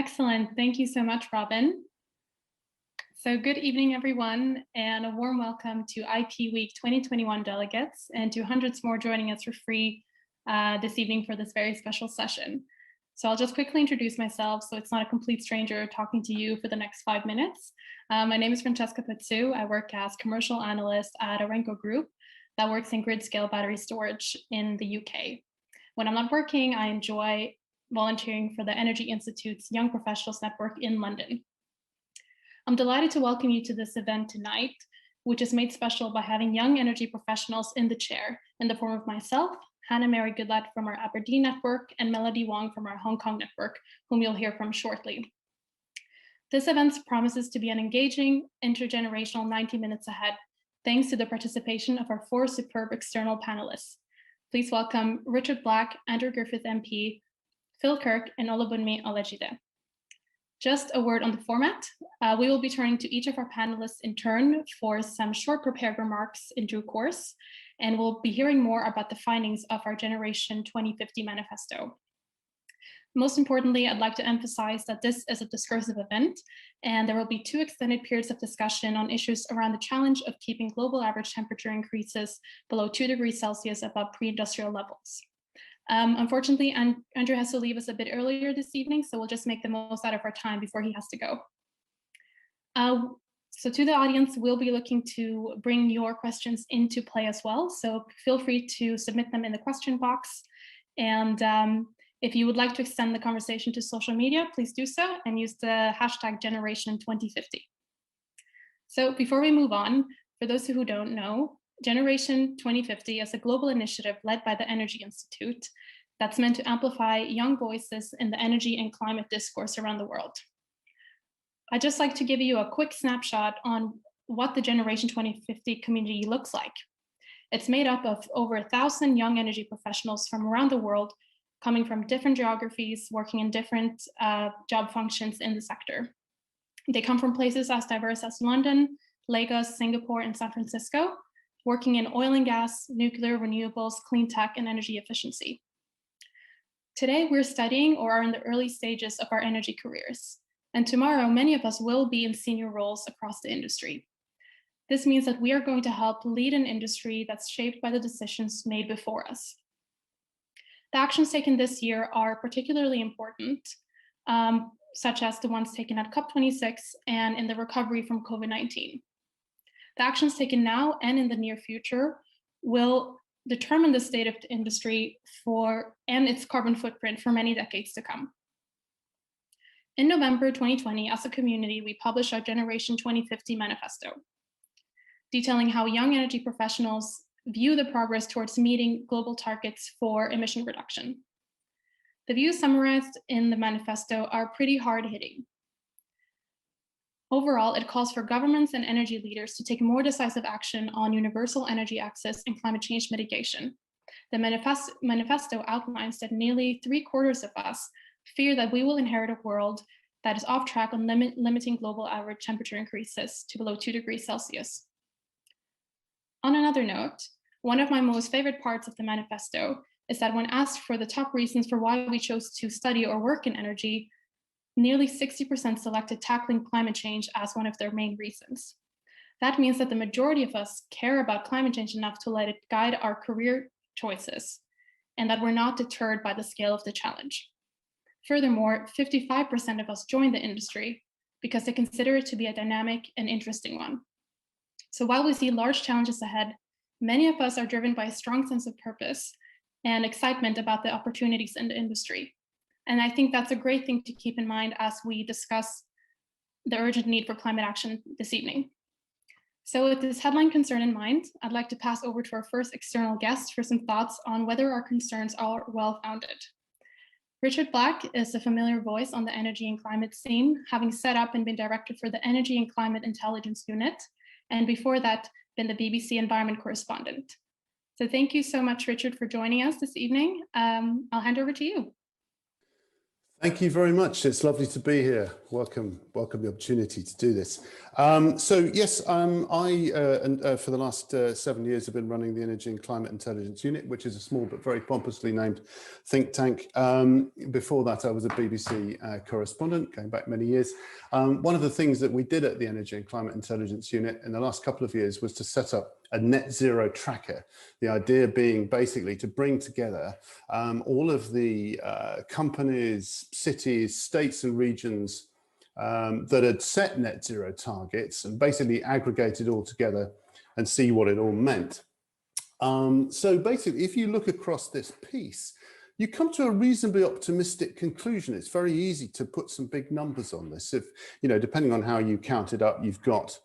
Excellent. Thank you so much, Robin. So good evening, everyone, and a warm welcome to IP Week 2021 delegates and to hundreds more joining us for free this evening for this very special session. So I'll just quickly introduce myself so it's not a complete stranger talking to you for the next 5 minutes. My name is Francesca Pazzu. I work as commercial analyst at Arenco Group that works in grid scale battery storage in the UK. When I'm not working, I enjoy volunteering for the Energy Institute's Young Professionals Network in London. I'm delighted to welcome you to this event tonight, which is made special by having young energy professionals in the chair in the form of myself, Hannah Mary Goodlett from our Aberdeen network, and Melody Wong from our Hong Kong network, whom you'll hear from shortly. This event promises to be an engaging, intergenerational 90 minutes ahead, thanks to the participation of our 4 superb external panelists. Please welcome Richard Black, Andrew Griffith MP, Phil Kirk, and Olabunmi Olajide. Just a word on the format. We will be turning to each of our panelists in turn for some short prepared remarks in due course, and we'll be hearing more about the findings of our Generation 2050 Manifesto. Most importantly, I'd like to emphasize that this is a discursive event, and there will be 2 extended periods of discussion on issues around the challenge of keeping global average temperature increases below 2 degrees Celsius above pre-industrial levels. Unfortunately, Andrew has to leave us a bit earlier this evening, so we'll just make the most out of our time before he has to go. So to the audience, we'll be looking to bring your questions into play as well. So feel free to submit them in the question box. And if you would like to extend the conversation to social media, please do so and use the hashtag Generation 2050. So before we move on, for those who don't know, Generation 2050 is a global initiative led by the Energy Institute that's meant to amplify young voices in the energy and climate discourse around the world. I'd just like to give you a quick snapshot on what the Generation 2050 community looks like. It's made up of over 1,000 young energy professionals from around the world, coming from different geographies, working in different job functions in the sector. They come from places as diverse as London, Lagos, Singapore, and San Francisco, working in oil and gas, nuclear, renewables, clean tech, and energy efficiency. Today, we're studying or are in the early stages of our energy careers. And tomorrow, many of us will be in senior roles across the industry. This means that we are going to help lead an industry that's shaped by the decisions made before us. The actions taken this year are particularly important, such as the ones taken at COP26 and in the recovery from COVID-19. The actions taken now and in the near future will determine the state of the industry and its carbon footprint for many decades to come. In November 2020, as a community, we published our Generation 2050 Manifesto, detailing how young energy professionals view the progress towards meeting global targets for emission reduction. The views summarized in the manifesto are pretty hard-hitting. Overall, it calls for governments and energy leaders to take more decisive action on universal energy access and climate change mitigation. The manifesto outlines that nearly 3/4 of us fear that we will inherit a world that is off track on limiting global average temperature increases to below 2 degrees Celsius. On another note, one of my most favorite parts of the manifesto is that when asked for the top reasons for why we chose to study or work in energy, nearly 60% selected tackling climate change as one of their main reasons. That means that the majority of us care about climate change enough to let it guide our career choices, and that we're not deterred by the scale of the challenge. Furthermore, 55% of us join the industry because they consider it to be a dynamic and interesting one. So while we see large challenges ahead, many of us are driven by a strong sense of purpose and excitement about the opportunities in the industry. And I think that's a great thing to keep in mind as we discuss the urgent need for climate action this evening. So with this headline concern in mind, I'd like to pass over to our first external guest for some thoughts on whether our concerns are well-founded. Richard Black is a familiar voice on the energy and climate scene, having set up and been director for the Energy and Climate Intelligence Unit, and before that, been the BBC Environment correspondent. So thank you so much, Richard, for joining us this evening. I'll hand over to you. Thank you very much. It's lovely to be here. Welcome the opportunity to do this. So yes, I for the last 7 years have been running the Energy and Climate Intelligence Unit, which is a small but very pompously named think tank. Before that, I was a BBC correspondent, going back many years. One of the things that we did at the Energy and Climate Intelligence Unit in the last couple of years was to set up a net zero tracker. The idea being basically to bring together all of the companies, cities, states and regions that had set net zero targets and basically aggregate it all together and see what it all meant. So basically, if you look across this piece, you come to a reasonably optimistic conclusion. It's very easy to put some big numbers on this. If, you know, depending on how you count it up, you've got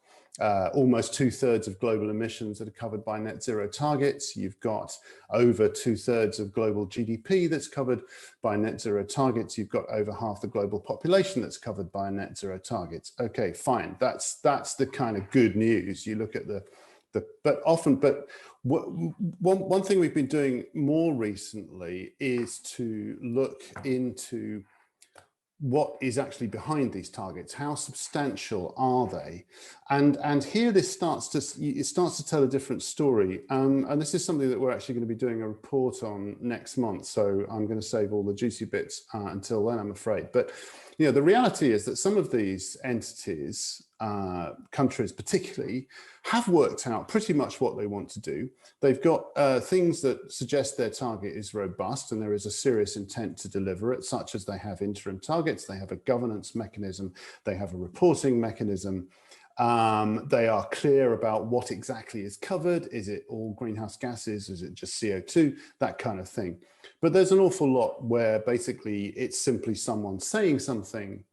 almost 2/3 of global emissions that are covered by net zero targets. You've got over 2/3 of global GDP that's covered by net zero targets. You've got over half the global population that's covered by net zero targets. Okay, fine. That's the kind of good news. You look at one thing we've been doing more recently is to look into what is actually behind these targets. How substantial are they? And here it starts to tell a different story. And this is something that we're actually going to be doing a report on next month. So I'm going to save all the juicy bits until then, I'm afraid. But you know, the reality is that some of these entities, countries particularly, have worked out pretty much what they want to do. They've got things that suggest their target is robust and there is a serious intent to deliver it, such as they have interim targets, they have a governance mechanism, they have a reporting mechanism. They are clear about what exactly is covered. Is it all greenhouse gases? Is it just CO2? That kind of thing. But there's an awful lot where basically it's simply someone saying something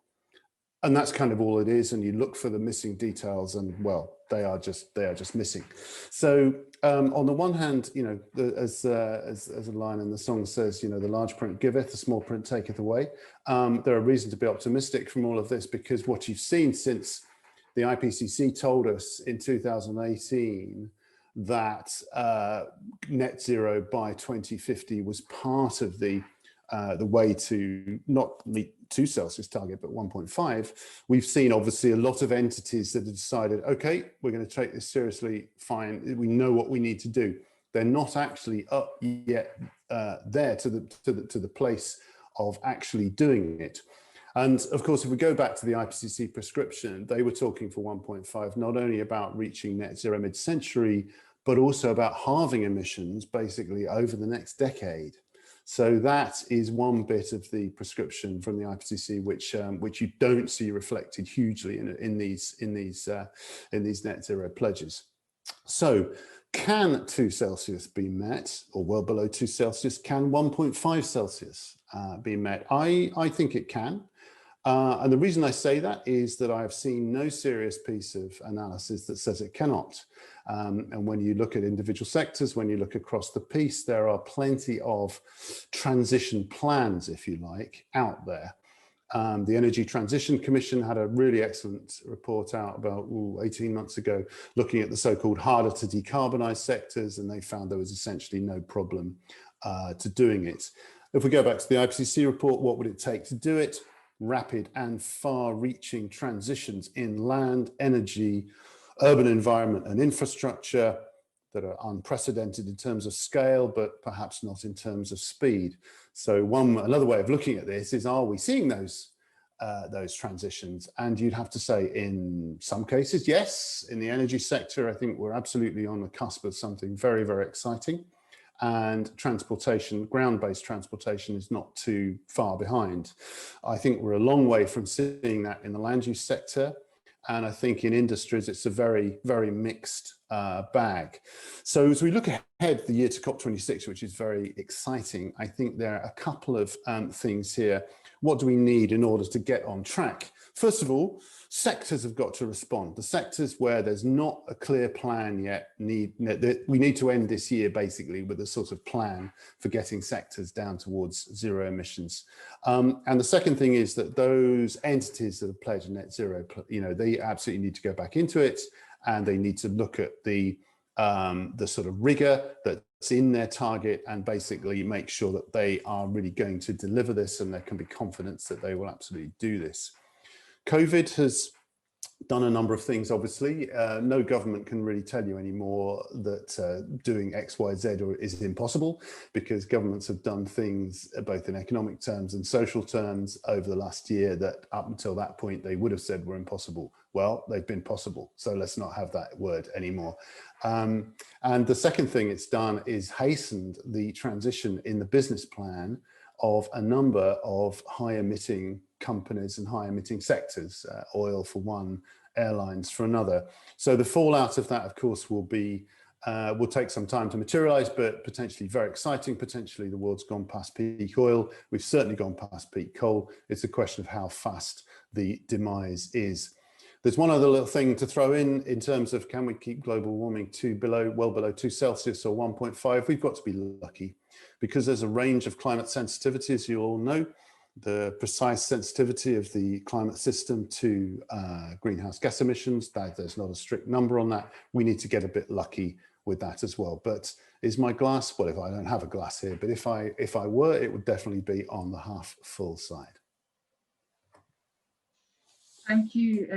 and that's kind of all it is. And you look for the missing details and, well, they are just missing. So on the one hand, you know, as a line in the song says, you know, the large print giveth, the small print taketh away. There are reasons to be optimistic from all of this, because what you've seen since the IPCC told us in 2018 that net zero by 2050 was part of the way to not meet 2 Celsius target, but 1.5. We've seen obviously a lot of entities that have decided, okay, we're going to take this seriously, fine, we know what we need to do. They're not actually up yet there to the place of actually doing it. And of course, if we go back to the IPCC prescription, they were talking for 1.5, not only about reaching net zero mid-century, but also about halving emissions basically over the next decade. So that is one bit of the prescription from the IPCC, which you don't see reflected hugely in these net zero pledges. So can 2 Celsius be met, or well below 2 Celsius? Can 1.5 Celsius be met? I think it can. And the reason I say that is that I have seen no serious piece of analysis that says it cannot. And when you look at individual sectors, when you look across the piece, there are plenty of transition plans, if you like, out there. The Energy Transition Commission had a really excellent report out about 18 months ago, looking at the so-called harder to decarbonize sectors, and they found there was essentially no problem to doing it. If we go back to the IPCC report, what would it take to do it? Rapid and far-reaching transitions in land, energy, urban environment and infrastructure that are unprecedented in terms of scale, but perhaps not in terms of speed. So another way of looking at this is, are we seeing those transitions? And you'd have to say in some cases, yes. In the energy sector, I think we're absolutely on the cusp of something very, very exciting. And transportation, ground-based transportation, is not too far behind. I think we're a long way from seeing that in the land use sector. And I think in industries, it's a very, very mixed bag. So as we look ahead the year to COP26, which is very exciting, I think there are a couple of things here. What do we need in order to get on track? First of all, sectors have got to respond. The sectors where there's not a clear plan yet, we need to end this year basically with a sort of plan for getting sectors down towards zero emissions. And the second thing is that those entities that have pledged net zero, you know, they absolutely need to go back into it, and they need to look at the sort of rigor that in their target and basically make sure that they are really going to deliver this, and there can be confidence that they will absolutely do this. COVID has done a number of things, obviously. No government can really tell you anymore that doing X, Y, Z is impossible, because governments have done things both in economic terms and social terms over the last year that up until that point they would have said were impossible. Well, they've been possible, so let's not have that word anymore. And the second thing it's done is hastened the transition in the business plan of a number of high emitting companies and high emitting sectors, oil for one, airlines for another. So the fallout of that, of course, will take some time to materialize, but potentially very exciting. Potentially the world's gone past peak oil. We've certainly gone past peak coal. It's a question of how fast the demise is. There's one other little thing to throw in terms of, can we keep global warming well below 2 Celsius or 1.5? We've got to be lucky, because there's a range of climate sensitivities, you all know. The precise sensitivity of the climate system to greenhouse gas emissions, there's not a strict number on that. We need to get a bit lucky with that as well. But is my glass, well, if I don't have a glass here, but if I were, it would definitely be on the half full side. Thank you,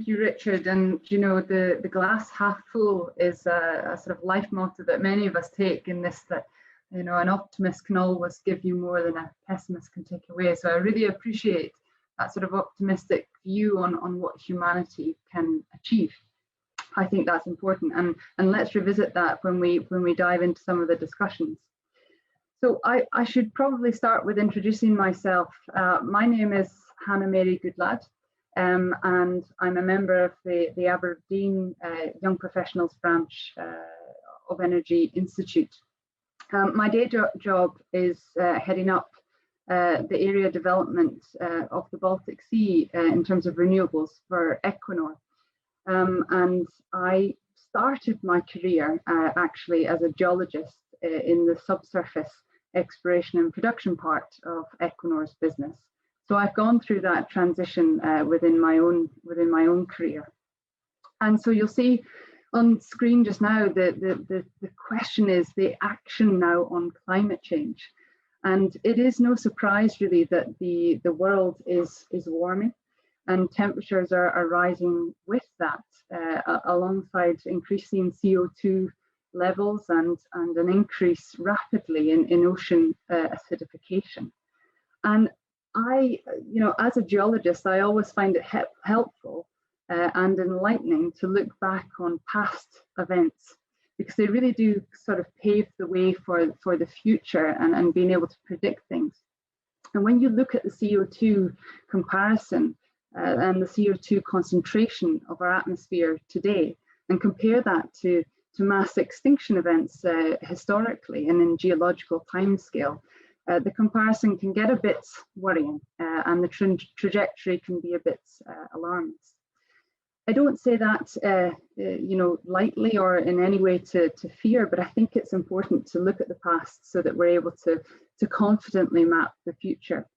Richard. And you know, the glass half full is a sort of life motto that many of us take in this, that, you know, an optimist can always give you more than a pessimist can take away. So I really appreciate that sort of optimistic view on what humanity can achieve. I think that's important, and let's revisit that when we dive into some of the discussions. So I should probably start with introducing myself. My name is Hannah Mary Goodlad. And I'm a member of the Aberdeen Young Professionals branch of Energy Institute. My day job is heading up the area development of the Baltic Sea in terms of renewables for Equinor. And I started my career actually as a geologist in the subsurface exploration and production part of Equinor's business. So I've gone through that transition within my own career. And so you'll see on screen just now the question is the action now on climate change. And it is no surprise really that the world is warming, and temperatures are rising with that, alongside increasing CO2 levels and an increase rapidly in ocean acidification. And you know, as a geologist, I always find it helpful and enlightening to look back on past events, because they really do sort of pave the way for the future and being able to predict things. And when you look at the CO2 comparison and the CO2 concentration of our atmosphere today, and compare that to mass extinction events historically and in geological timescale, the comparison can get a bit worrying, and the trajectory can be a bit alarmist. I don't say that you know, lightly or in any way to fear, but I think it's important to look at the past so that we're able to confidently map the future.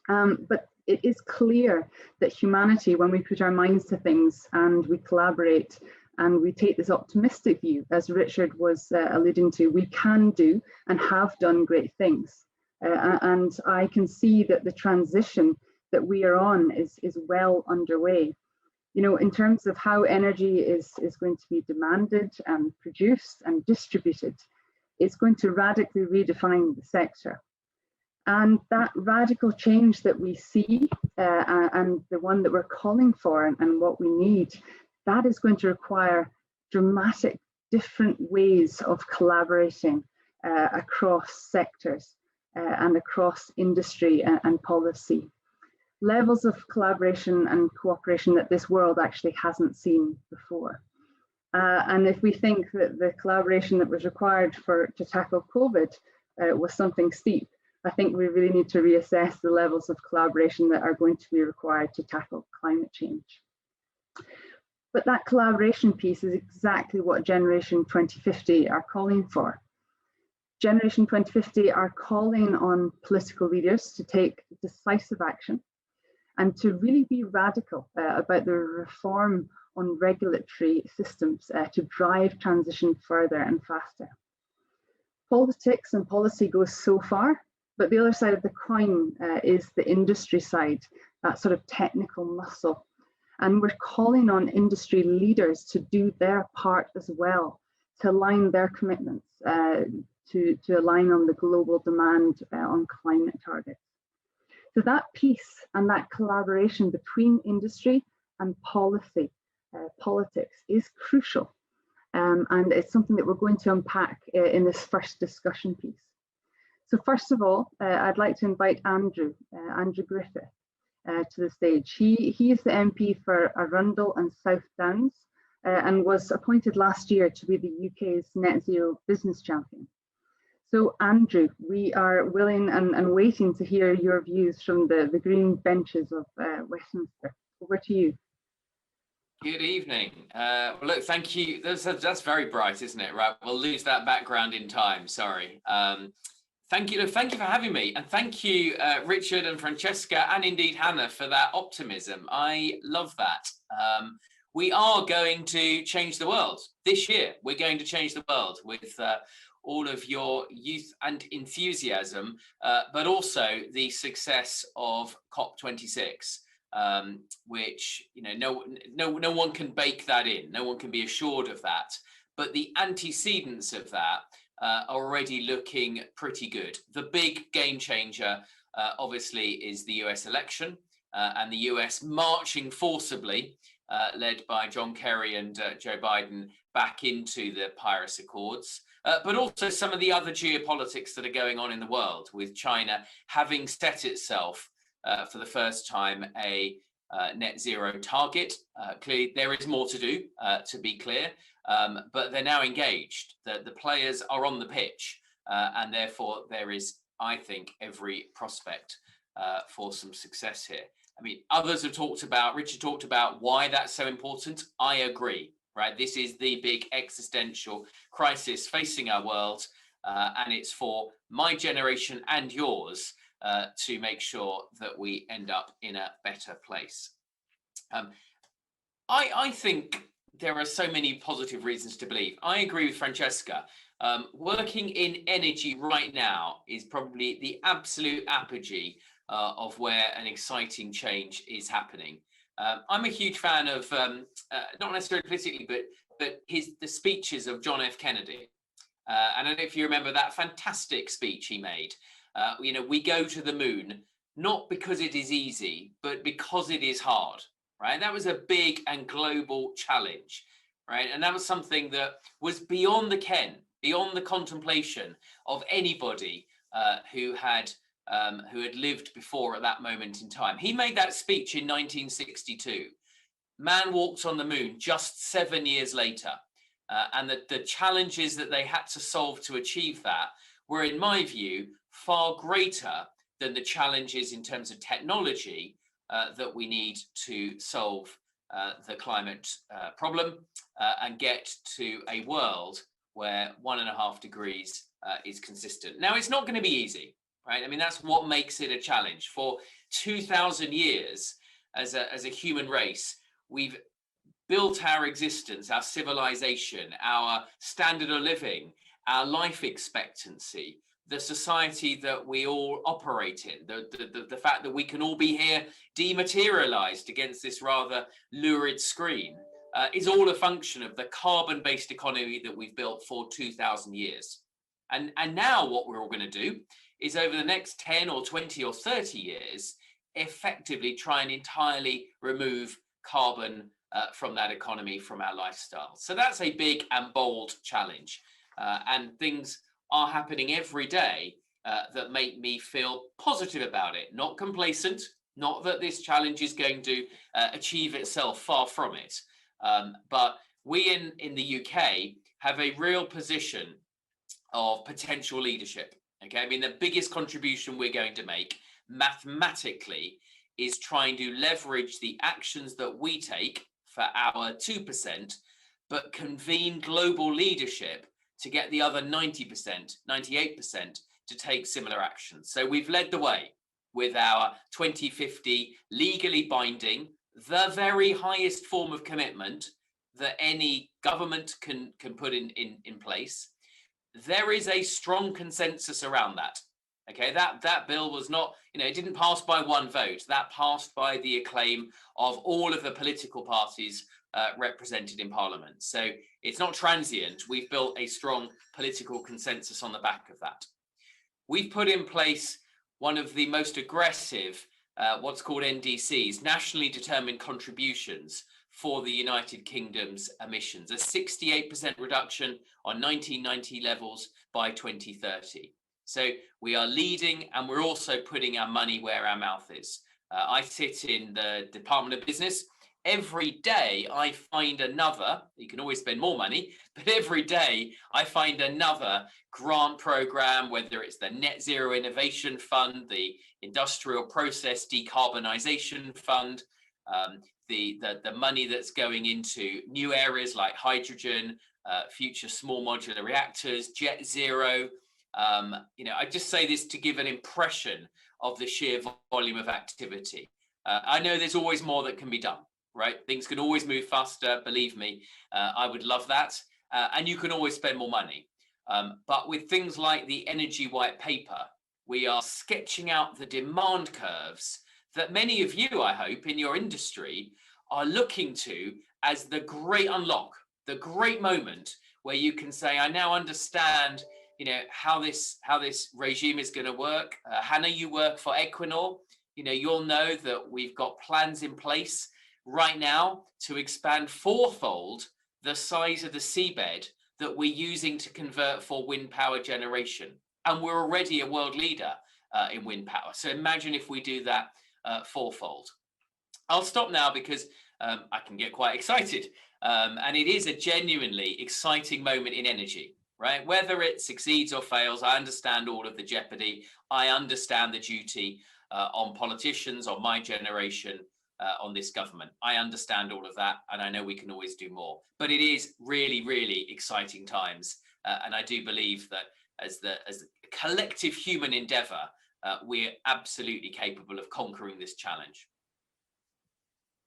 But it is clear that humanity, when we put our minds to things and we collaborate and we take this optimistic view, as Richard was alluding to, we can do and have done great things. And I can see that the transition that we are on is well underway. You know, in terms of how energy is going to be demanded and produced and distributed, it's going to radically redefine the sector. And that radical change that we see and the one that we're calling for and what we need, that is going to require dramatic different ways of collaborating across sectors and across industry and policy. Levels of collaboration and cooperation that this world actually hasn't seen before. And if we think that the collaboration that was required to tackle COVID was something steep, I think we really need to reassess the levels of collaboration that are going to be required to tackle climate change. But that collaboration piece is exactly what Generation 2050 are calling for. Generation 2050 are calling on political leaders to take decisive action and to really be radical about the reform on regulatory systems to drive transition further and faster. Politics and policy goes so far, but the other side of the coin is the industry side, that sort of technical muscle. And we're calling on industry leaders to do their part as well, to align their commitments, to align on the global demand on climate targets. So that piece and that collaboration between industry and policy, politics is crucial. And it's something that we're going to unpack in this first discussion piece. So first of all, I'd like to invite Andrew Griffith to the stage. He is the MP for Arundel and South Downs and was appointed last year to be the UK's net zero business champion. So Andrew, we are willing and waiting to hear your views from the green benches of Westminster. Over to you. Good evening. Well, look, thank you. That's very bright, isn't it? Right, we'll lose that background in time. Sorry. Thank you for having me, and thank you, Richard and Francesca, and indeed Hannah, for that optimism. I love that. We are going to change the world this year. We're going to change the world with all of your youth and enthusiasm, but also the success of COP26. Which, you know, no one can bake that in. No one can be assured of that. But the antecedents of that are already looking pretty good. The big game changer, obviously, is the US election and the US marching forcibly, led by John Kerry and Joe Biden, back into the Paris Accords. But also some of the other geopolitics that are going on in the world, with China having set itself for the first time a net zero target. Clearly, there is more to do, to be clear, but they're now engaged. The players are on the pitch, and therefore there is, I think, every prospect for some success here. I mean, others have talked about, Richard talked about why that's so important. I agree, right? This is the big existential crisis facing our world, and it's for my generation and yours to make sure that we end up in a better place. I think there are so many positive reasons to believe. I agree with Francesca. Working in energy right now is probably the absolute apogee of where an exciting change is happening. I'm a huge fan of, not necessarily politically, but the speeches of John F. Kennedy. And I don't know if you remember that fantastic speech he made. You know, we go to the moon, not because it is easy, but because it is hard, right? That was a big and global challenge, right? And that was something that was beyond the ken, beyond the contemplation of anybody who had lived before at that moment in time. He made that speech in 1962. Man walked on the moon just 7 years later. And the challenges that they had to solve to achieve that were, in my view, far greater than the challenges in terms of technology that we need to solve the climate problem and get to a world where 1.5 degrees is consistent. Now, it's not going to be easy, right? I mean, that's what makes it a challenge. For 2,000 years as a human race, we've built our existence, our civilization, our standard of living, our life expectancy, the society that we all operate in, the fact that we can all be here dematerialized against this rather lurid screen is all a function of the carbon-based economy that we've built for 2,000 years. And now what we're all going to do is, over the next 10 or 20 or 30 years, effectively try and entirely remove carbon from that economy, from our lifestyle. So that's a big and bold challenge. And things are happening every day that make me feel positive about it, not complacent, not that this challenge is going to achieve itself, far from it. But we in the UK have a real position of potential leadership. Okay, I mean, the biggest contribution we're going to make mathematically is trying to leverage the actions that we take for our 2%, but convene global leadership to get the other 90%, 98% to take similar actions. So we've led the way with our 2050 legally binding, the very highest form of commitment that any government can put in place. there is a strong consensus around that. Okay, that bill was not, it didn't pass by one vote. That passed by the acclaim of all of the political parties represented in Parliament. So it's not transient. We've built a strong political consensus on the back of that. We've put in place one of the most aggressive, what's called NDCs, nationally determined contributions for the United Kingdom's emissions, a 68% reduction on 1990 levels by 2030. So we are leading, and we're also putting our money where our mouth is. I sit in the Department of Business. Every day I find another, you can always spend more money, but every day I find another grant program, whether it's the Net Zero Innovation Fund, the Industrial Process Decarbonisation Fund, the money that's going into new areas like hydrogen, future small modular reactors, jet zero. I just say this to give an impression of the sheer volume of activity. I know there's always more that can be done, right? Things can always move faster, believe me. I would love that. And you can always spend more money. But with things like the Energy White Paper, we are sketching out the demand curves that many of you, I hope, in your industry are looking to as the great unlock, the great moment where you can say, I now understand how this regime is going to work. Hannah, you work for Equinor. You'll know that we've got plans in place right now to expand fourfold the size of the seabed that we're using to convert for wind power generation. And we're already a world leader in wind power. So imagine if we do that fourfold. I'll stop now because I can get quite excited. And it is a genuinely exciting moment in energy. Right? Whether it succeeds or fails, I understand all of the jeopardy. I understand the duty on politicians, on my generation, on this government. I understand all of that, and I know we can always do more. But it is really, really exciting times, and I do believe that as a collective human endeavour, we're absolutely capable of conquering this challenge.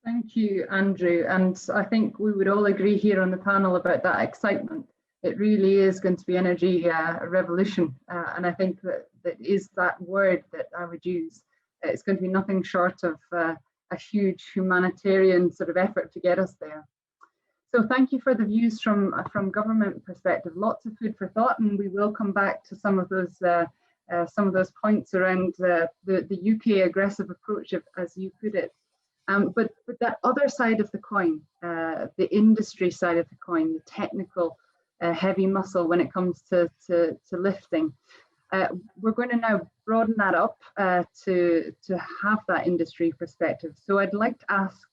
Thank you, Andrew. And I think we would all agree here on the panel about that excitement. It really is going to be energy revolution. And I think that is that word that I would use. It's going to be nothing short of a huge humanitarian sort of effort to get us there. So thank you for the views from government perspective. Lots of food for thought, and we will come back to some of those points around the UK aggressive approach, as you put it. But that other side of the coin, the industry side of the coin, the technical heavy muscle when it comes to lifting. We're going to now broaden that up to have that industry perspective. So I'd like to ask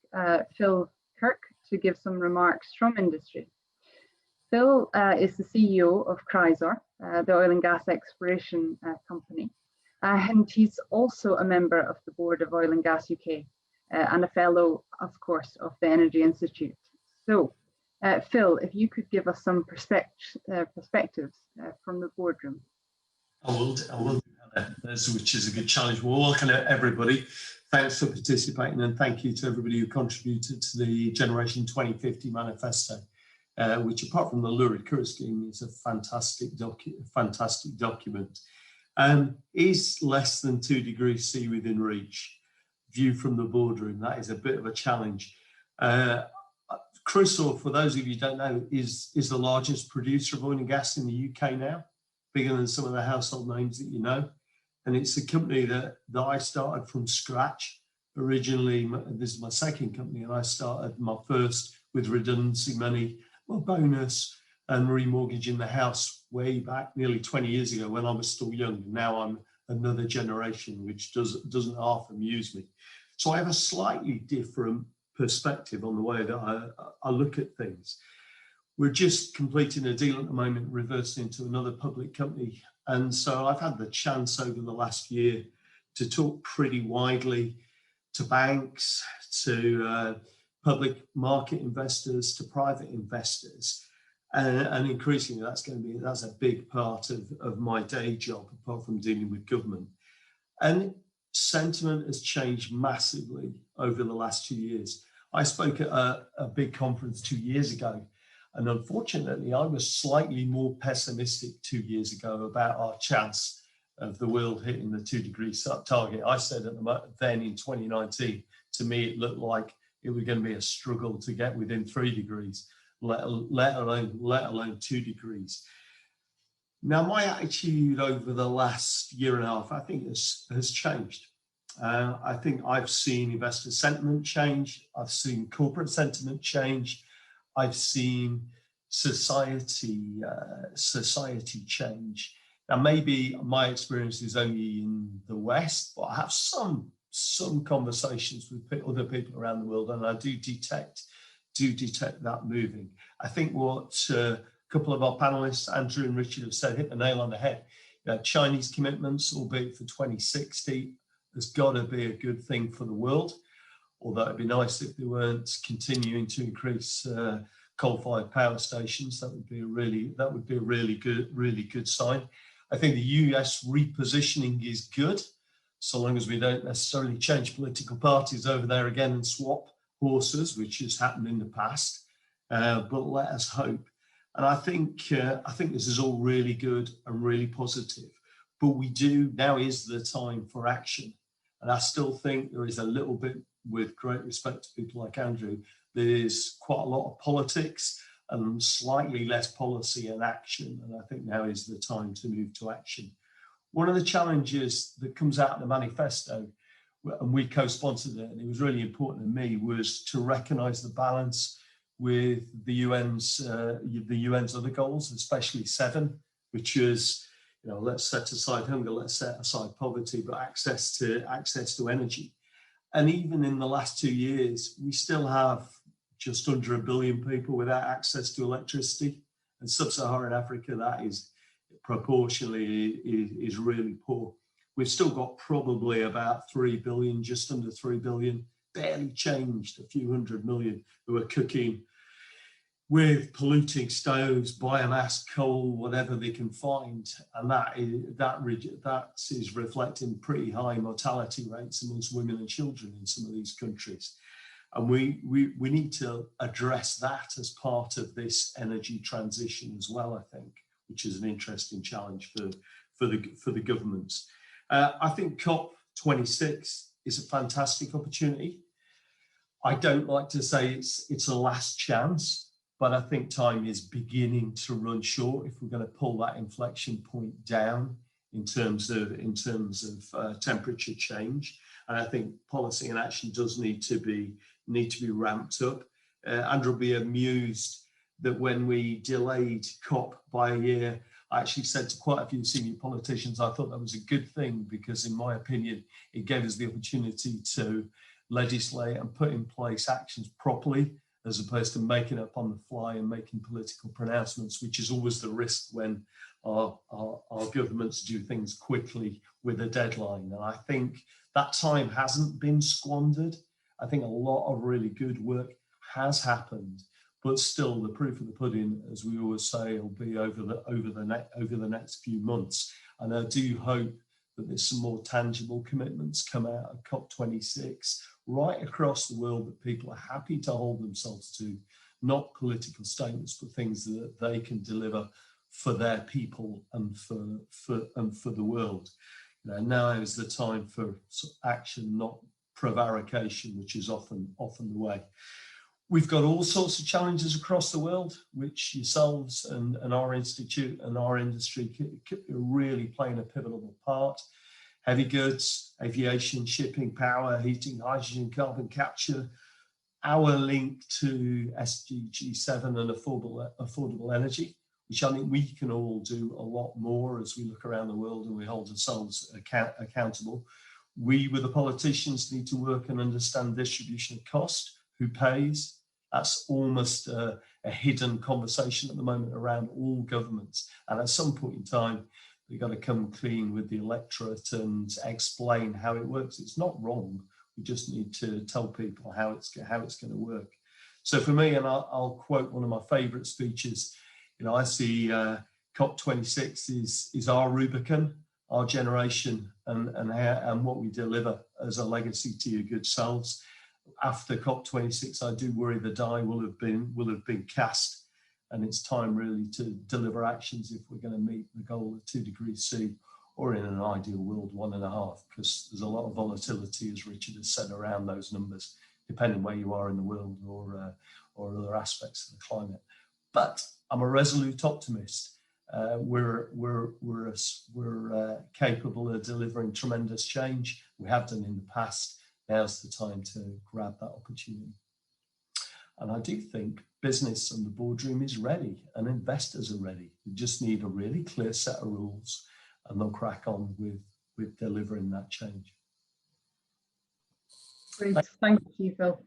Phil Kirk to give some remarks from industry. Phil is the CEO of Chrysaor, the oil and gas exploration company, and he's also a member of the board of Oil and Gas UK and a fellow, of course, of the Energy Institute. So Phil, if you could give us some perspectives from the boardroom. I will do that, which is a good challenge. Well, welcome to everybody. Thanks for participating, and thank you to everybody who contributed to the Generation 2050 Manifesto, which, apart from the lurid colour scheme, is a fantastic document. Is less than 2 degrees C within reach? View from the boardroom, that is a bit of a challenge. Chrysaor, for those of you who don't know, is the largest producer of oil and gas in the UK now, bigger than some of the household names that you know. And it's a company that I started from scratch. Originally, this is my second company, and I started my first with redundancy money, my bonus, and remortgaging the house way back nearly 20 years ago when I was still young. Now I'm another generation, which doesn't half amuse me. So I have a slightly different perspective on the way that I look at things. We're just completing a deal at the moment, reversing into another public company. And so I've had the chance over the last year to talk pretty widely to banks, to public market investors, to private investors. And increasingly, that's a big part of my day job, apart from dealing with government. And sentiment has changed massively over the last 2 years. I spoke at a big conference 2 years ago, And unfortunately, I was slightly more pessimistic 2 years ago about our chance of the world hitting the 2 degree target. I said then in 2019, to me, it looked like it was going to be a struggle to get within 3 degrees, let alone 2 degrees. Now, my attitude over the last year and a half, I think, has changed. I think I've seen investor sentiment change. I've seen corporate sentiment change. I've seen society change. Now, maybe my experience is only in the West, but I have some conversations with other people around the world, and I do detect that moving. I think what a couple of our panelists, Andrew and Richard, have said, hit the nail on the head. Chinese commitments, albeit for 2060, has got to be a good thing for the world. Although it'd be nice if they weren't continuing to increase coal-fired power stations. That would be a really good sign. I think the US repositioning is good, so long as we don't necessarily change political parties over there again and swap horses, which has happened in the past. But let us hope. And I think this is all really good and really positive. But now is the time for action. And I still think there is a little bit, with great respect to people like Andrew, there's quite a lot of politics and slightly less policy and action. And I think now is the time to move to action. One of the challenges that comes out of the manifesto, and we co-sponsored it, and it was really important to me, was to recognise the balance with the UN's other goals, especially 7, which is, let's set aside hunger, let's set aside poverty, but access to energy. And even in the last 2 years, we still have just under 1 billion people without access to electricity. And sub-Saharan Africa, that is proportionally is really poor. We've still got probably about 3 billion, just under 3 billion, barely changed, a few 100 million who are cooking with polluting stoves, biomass, coal, whatever they can find. And that is reflecting pretty high mortality rates amongst women and children in some of these countries. And we need to address that as part of this energy transition as well, I think, which is an interesting challenge for the governments. I think COP26 is a fantastic opportunity. I don't like to say it's a last chance, but I think time is beginning to run short if we're going to pull that inflection point down in terms of temperature change. And I think policy and action does need to be ramped up. Andrew will be amused that when we delayed COP by a year, I actually said to quite a few senior politicians, I thought that was a good thing, because in my opinion, it gave us the opportunity to legislate and put in place actions properly, as opposed to making up on the fly and making political pronouncements, which is always the risk when our governments do things quickly with a deadline. And I think that time hasn't been squandered. I think a lot of really good work has happened, but still the proof of the pudding, as we always say, will be over the next few months. And I do hope that there's some more tangible commitments come out of COP26 right across the world that people are happy to hold themselves to, not political statements, but things that they can deliver for their people and for the world. Now is the time for action, not prevarication, which is often the way. We've got all sorts of challenges across the world, which yourselves and our institute and our industry are really playing a pivotal part. Heavy goods, aviation, shipping, power, heating, hydrogen, carbon capture, our link to SDG 7 and affordable energy, which I think we can all do a lot more as we look around the world and we hold ourselves accountable. We, with the politicians, need to work and understand distribution of cost, who pays. That's almost a hidden conversation at the moment around all governments. And at some point in time, we've got to come clean with the electorate and explain how it works. It's not wrong. We just need to tell people how it's going to work. So for me, and I'll quote one of my favorite speeches, I see COP26 is our Rubicon, our generation, and what we deliver as a legacy to your good selves. After COP26, I do worry the die will have been cast, And it's time really to deliver actions if we're going to meet the goal of 2 degrees C, or in an ideal world, 1.5, because there's a lot of volatility, as Richard has said, around those numbers, depending where you are in the world or other aspects of the climate. But I'm a resolute optimist. We're capable of delivering tremendous change. We have done in the past. Now's the time to grab that opportunity. And I do think business and the boardroom is ready, and investors are ready. We just need a really clear set of rules, and they'll crack on with delivering that change. Great, thank you, Phil.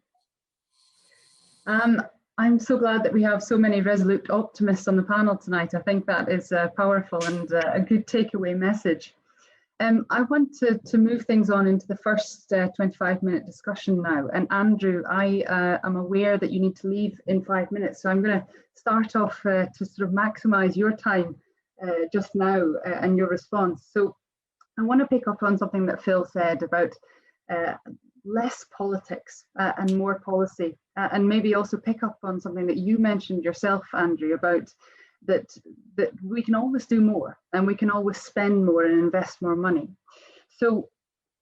I'm so glad that we have so many resolute optimists on the panel tonight. I think that is powerful and a good takeaway message. I want to move things on into the first 25-minute discussion now. And Andrew, I am aware that you need to leave in 5 minutes, so I'm going to start off to sort of maximise your time just now and your response. So I want to pick up on something that Phil said about less politics and more policy, and maybe also pick up on something that you mentioned yourself, Andrew, about that we can always do more and we can always spend more and invest more money. So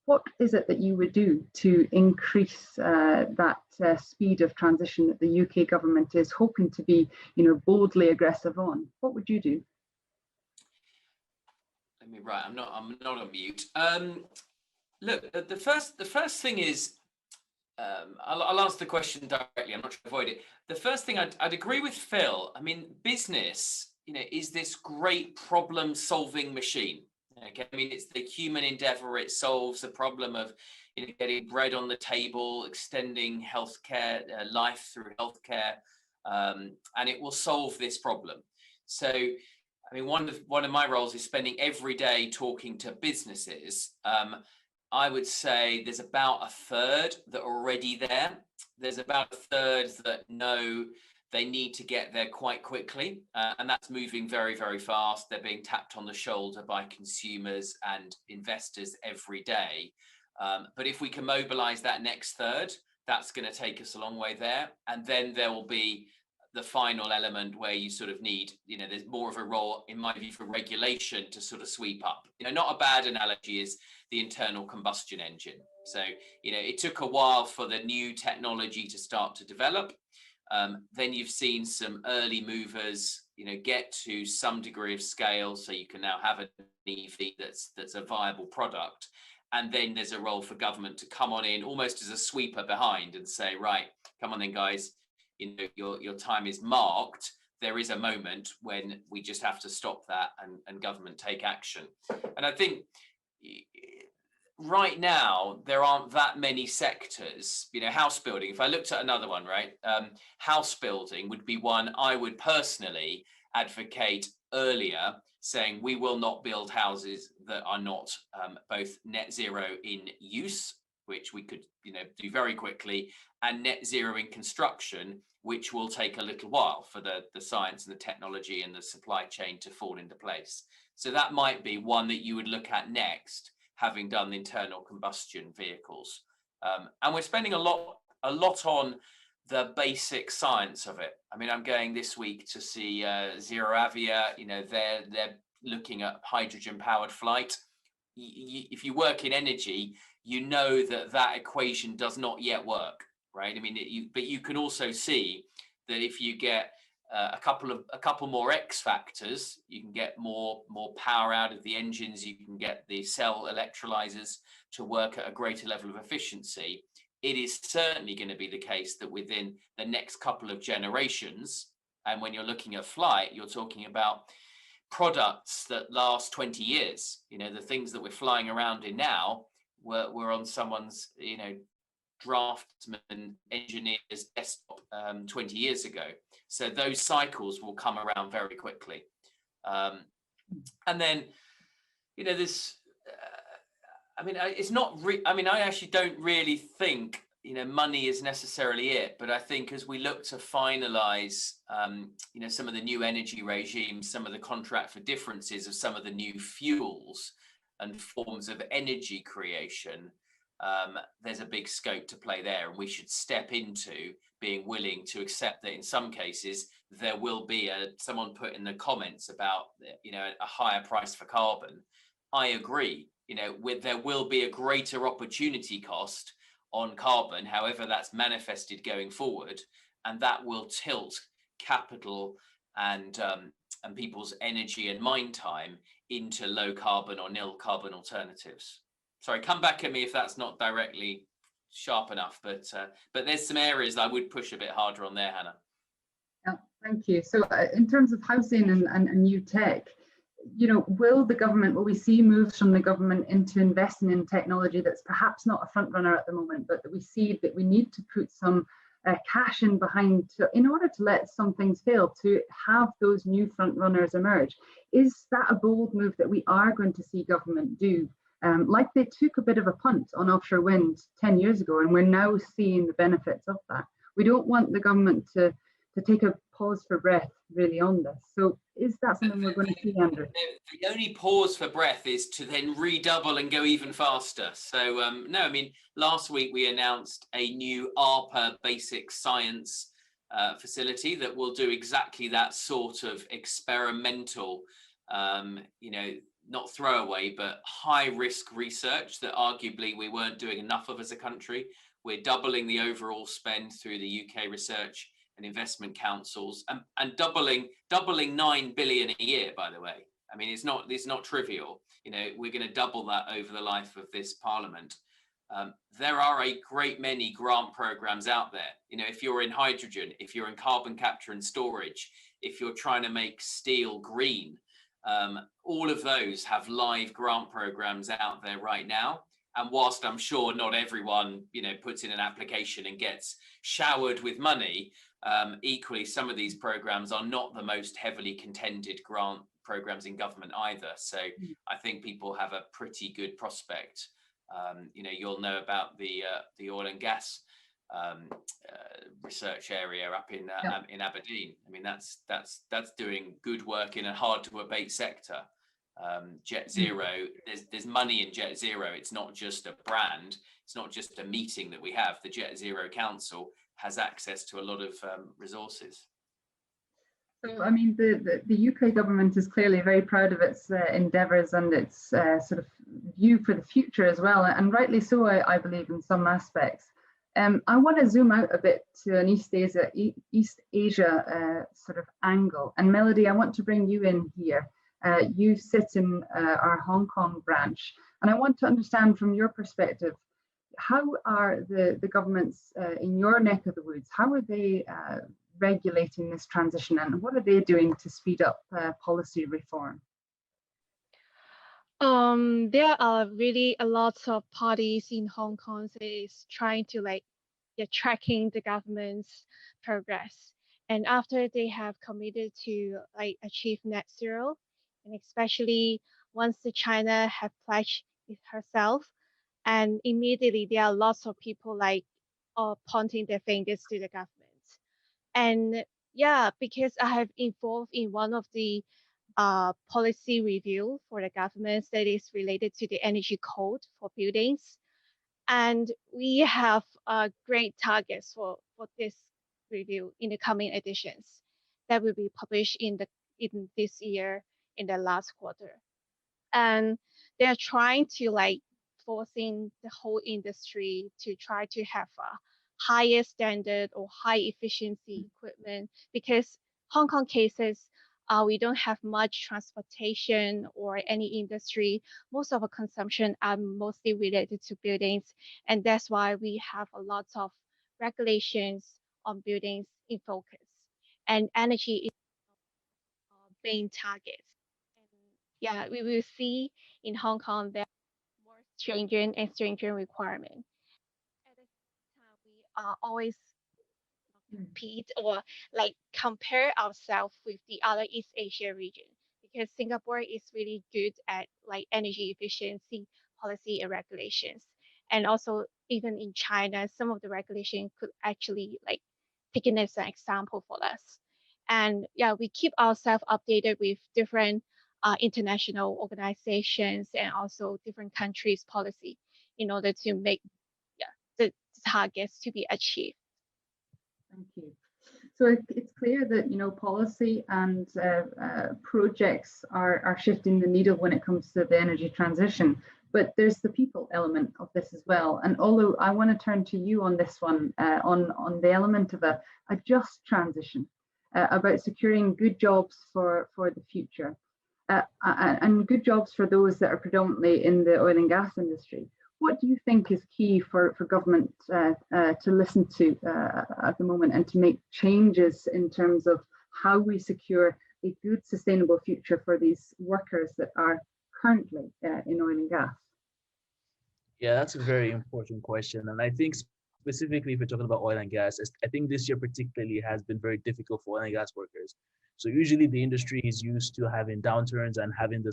what is it that you would do to increase that speed of transition that the UK government is hoping to be, boldly aggressive on? What would you do? Let me write. I'm not on mute. Look, the first thing is, I'll answer the question directly. I'm not trying to avoid it. The first thing, I'd agree with Phil. I mean, business, is this great problem-solving machine. Okay, I mean, it's the human endeavor. It solves the problem of getting bread on the table, extending healthcare, life through healthcare, and it will solve this problem. So, I mean, one of my roles is spending every day talking to businesses. I would say there's about a third that are already there. There's about a third that know they need to get there quite quickly, and that's moving very, very fast. They're being tapped on the shoulder by consumers and investors every day. But if we can mobilize that next third, that's going to take us a long way there. And then there will be the final element where you sort of need, there's more of a role, in my view, for regulation to sort of sweep up. Not a bad analogy is the internal combustion engine. So, it took a while for the new technology to start to develop. Then you've seen some early movers, get to some degree of scale. So you can now have an EV that's a viable product. And then there's a role for government to come on in almost as a sweeper behind and say, right, come on then, guys. Your time is marked. There is a moment when we just have to stop that and government take action. And I think right now there aren't that many sectors. House building, if I looked at another one, right, house building would be one I would personally advocate earlier, saying we will not build houses that are not both net zero in use, which we could do very quickly, and net zero in construction, which will take a little while for the science and the technology and the supply chain to fall into place. So that might be one that you would look at next, having done the internal combustion vehicles. And we're spending a lot on the basic science of it. I mean, I'm going this week to see ZeroAvia. They're looking at hydrogen powered flight. If you work in energy, that equation does not yet work, right? I mean, but you can also see that if you get a couple more X factors, you can get more power out of the engines. You can get the cell electrolyzers to work at a greater level of efficiency. It is certainly going to be the case that within the next couple of generations, and when you're looking at flight, you're talking about products that last 20 years. The things that we're flying around in now were on someone's, draftsman engineer's desktop 20 years ago. So those cycles will come around very quickly. And then, this, it's not, I actually don't really think, money is necessarily it, but I think as we look to finalize, some of the new energy regimes, some of the contract for differences of some of the new fuels and forms of energy creation, there's a big scope to play there, and we should step into being willing to accept that in some cases there will be someone put in the comments about, you know, a higher price for carbon. I agree, you know, there will be a greater opportunity cost on carbon, however that's manifested going forward, and that will tilt capital and people's energy and mind time into low carbon or nil carbon alternatives. Sorry, come back at me if that's not directly sharp enough, but there's some areas that I would push a bit harder on there, Hannah. Yeah, thank you. So in terms of housing and new tech, you know, will we see moves from the government into investing in technology that's perhaps not a front runner at the moment, but that we see that we need to put some cash in behind in order to let some things fail, to have those new front runners emerge? Is that a bold move that we are going to see government do? Like they took a bit of a punt on offshore wind 10 years ago, and we're now seeing the benefits of that. We don't want the government to take a pause for breath really on this. So is that something we're going to see, Andrew? The only pause for breath is to then redouble and go even faster. So no, I mean, last week we announced a new ARPA basic science facility that will do exactly that sort of experimental, you know, not throwaway, but high risk research that arguably we weren't doing enough of as a country. We're doubling the overall spend through the UK research and investment councils, and doubling 9 billion a year, by the way. I mean, it's not trivial. You know, we're going to double that over the life of this parliament. There are a great many grant programs out there. You know, if you're in hydrogen, if you're in carbon capture and storage, if you're trying to make steel green, all of those have live grant programs out there right now. And whilst I'm sure not everyone, you know, puts in an application and gets showered with money, equally, some of these programs are not the most heavily contended grant programs in government either. So I think people have a pretty good prospect. You know, you'll know about the oil and gas research area up in Aberdeen. I mean, that's doing good work in a hard to abate sector. Jet Zero, there's money in Jet Zero. It's not just a brand, it's not just a meeting that we have. The Jet Zero Council has access to a lot of resources. So, I mean, the UK government is clearly very proud of its endeavours and its sort of view for the future as well, and rightly so, I believe, in some aspects. I want to zoom out a bit to an East Asia sort of angle. And Melody, I want to bring you in here. You sit in our Hong Kong branch, and I want to understand from your perspective, how are the governments in your neck of the woods, how are they regulating this transition, and what are they doing to speed up policy reform? There are really a lot of parties in Hong Kong that is trying to tracking the government's progress. And after they have committed to achieve net zero, and especially once China have pledged it herself, and immediately there are lots of people pointing their fingers to the government. And yeah, because I have involved in one of the policy review for the government that is related to the energy code for buildings. And we have great targets for this review in the coming editions that will be published in this year in the last quarter. And they're trying to forcing the whole industry to try to have a higher standard or high efficiency equipment, because Hong Kong cases, we don't have much transportation or any industry. Most of our consumption are mostly related to buildings. And that's why we have a lot of regulations on buildings in focus. And energy is our main target. And yeah, we will see in Hong Kong there are more stringent and stringent requirements. At the same time, we are always compete or compare ourselves with the other East Asia region, because Singapore is really good at energy efficiency policy and regulations. And also even in China, some of the regulation could actually take it as an example for us. And yeah, we keep ourselves updated with different international organizations and also different countries' policy in order to make the targets to be achieved. Thank you. So it's clear that, you know, policy and projects are shifting the needle when it comes to the energy transition, but there's the people element of this as well. And although I want to turn to you on this one, on the element of a just transition, about securing good jobs for the future, and good jobs for those that are predominantly in the oil and gas industry. What do you think is key for government to listen to at the moment and to make changes in terms of how we secure a good sustainable future for these workers that are currently in oil and gas? Yeah, that's a very important question. And I think specifically if we're talking about oil and gas, I think this year particularly has been very difficult for oil and gas workers. So usually the industry is used to having downturns and having the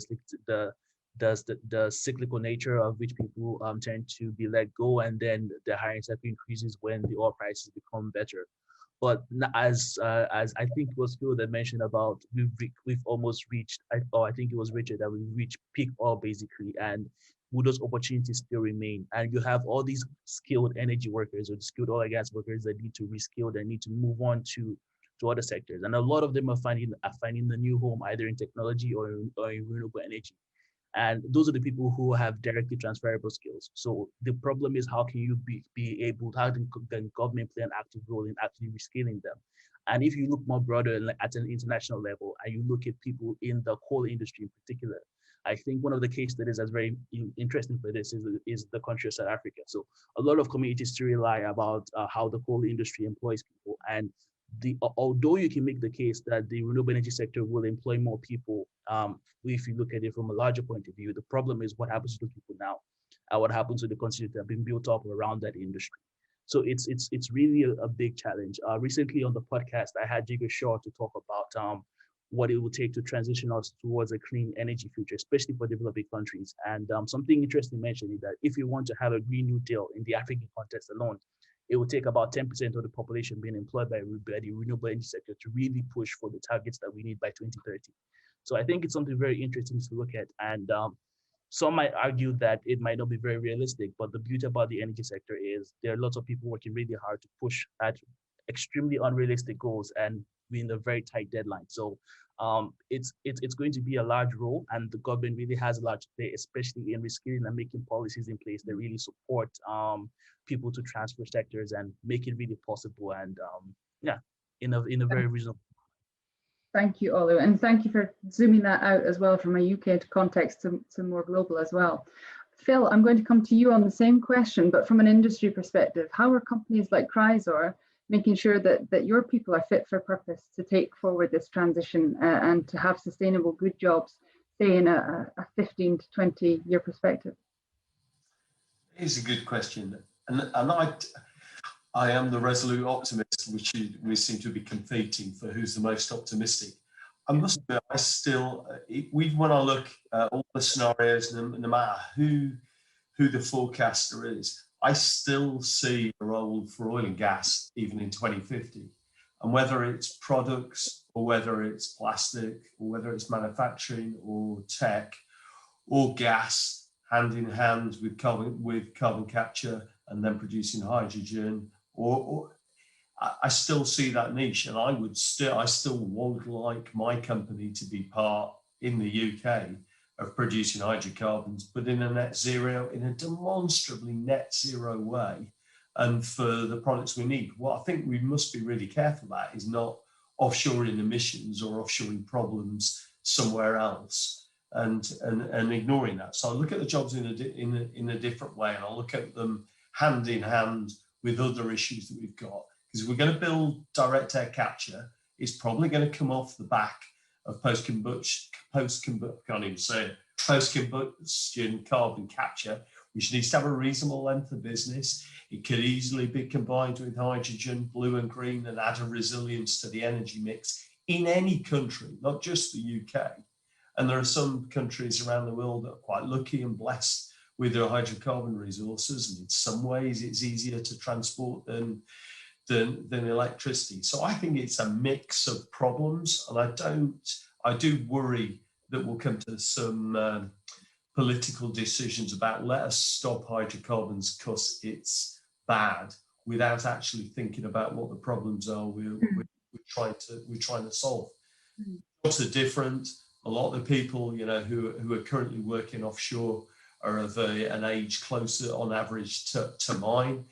cyclical nature of which people tend to be let go, and then the hiring cycle increases when the oil prices become better. But as I think it was Phil that mentioned about we've almost reached, I think it was Richard, that we've reached peak oil basically, and will those opportunities still remain? And you have all these skilled energy workers or skilled oil and gas workers that need to reskill, that need to move on to other sectors, and a lot of them are finding the new home either in technology or in renewable energy. And those are the people who have directly transferable skills. So the problem is, how can you how can government play an active role in actually reskilling them? And if you look more broader at an international level, and you look at people in the coal industry in particular, I think one of the case studies that's very interesting for this is the country of South Africa. So a lot of communities still rely about how the coal industry employs people. And although you can make the case that the renewable energy sector will employ more people, if you look at it from a larger point of view, the problem is what happens to people now, and what happens to the constituents that have been built up around that industry. So it's really a big challenge. Recently on the podcast, I had Jigar Shaw to talk about what it will take to transition us towards a clean energy future, especially for developing countries. And something interesting mentioned is that if you want to have a Green New Deal in the African context alone, it will take about 10% of the population being employed by the renewable energy sector to really push for the targets that we need by 2030. So I think it's something very interesting to look at. And some might argue that it might not be very realistic, but the beauty about the energy sector is there are lots of people working really hard to push at extremely unrealistic goals and within a very tight deadline. So it's going to be a large role, and the government really has a lot to play, especially in reskilling and making policies in place that really support people to transfer sectors and make it really possible. And in a very reasonable. Thank you, Olu, and thank you for zooming that out as well from a UK context to more global as well. Phil, I'm going to come to you on the same question, but from an industry perspective. How are companies like Chrysor making sure that your people are fit for purpose to take forward this transition and to have sustainable good jobs, say in a 15 to 20 year perspective? It's a good question. And I am the resolute optimist, which we seem to be competing for who's the most optimistic. I must admit, when I look at all the scenarios, no matter who the forecaster is, I still see a role for oil and gas even in 2050. And whether it's products or whether it's plastic or whether it's manufacturing or tech or gas, hand in hand with carbon capture and then producing hydrogen, or I still see that niche. And I still would like my company to be part in the UK of producing hydrocarbons, but in a net zero, in a demonstrably net zero way, and for the products we need. What I think we must be really careful about is not offshoring emissions or offshoring problems somewhere else, and ignoring that. So I look at the jobs in a different way, and I'll look at them hand in hand with other issues that we've got. Because if we're going to build direct air capture, it's probably going to come off the back of post-combustion carbon capture, which needs to have a reasonable length of business. It could easily be combined with hydrogen, blue and green, and add a resilience to the energy mix in any country, not just the UK. And there are some countries around the world that are quite lucky and blessed with their hydrocarbon resources, and in some ways it's easier to transport than electricity. So I think it's a mix of problems, and I do worry that we'll come to some political decisions about let us stop hydrocarbons because it's bad, without actually thinking about what the problems are we're trying to solve. Jobs are different. A lot of the people, you know, who are currently working offshore are of an age closer on average to mine.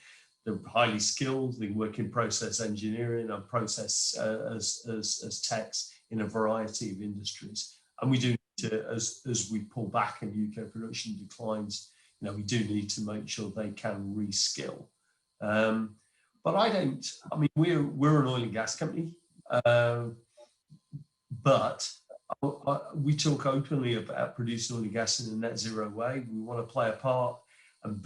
They're highly skilled. They work in process engineering and process as techs in a variety of industries. And we do need to, as we pull back and UK production declines, you know, we do need to make sure they can reskill. But I mean, we're an oil and gas company, but we talk openly about producing oil and gas in a net zero way. We want to play a part and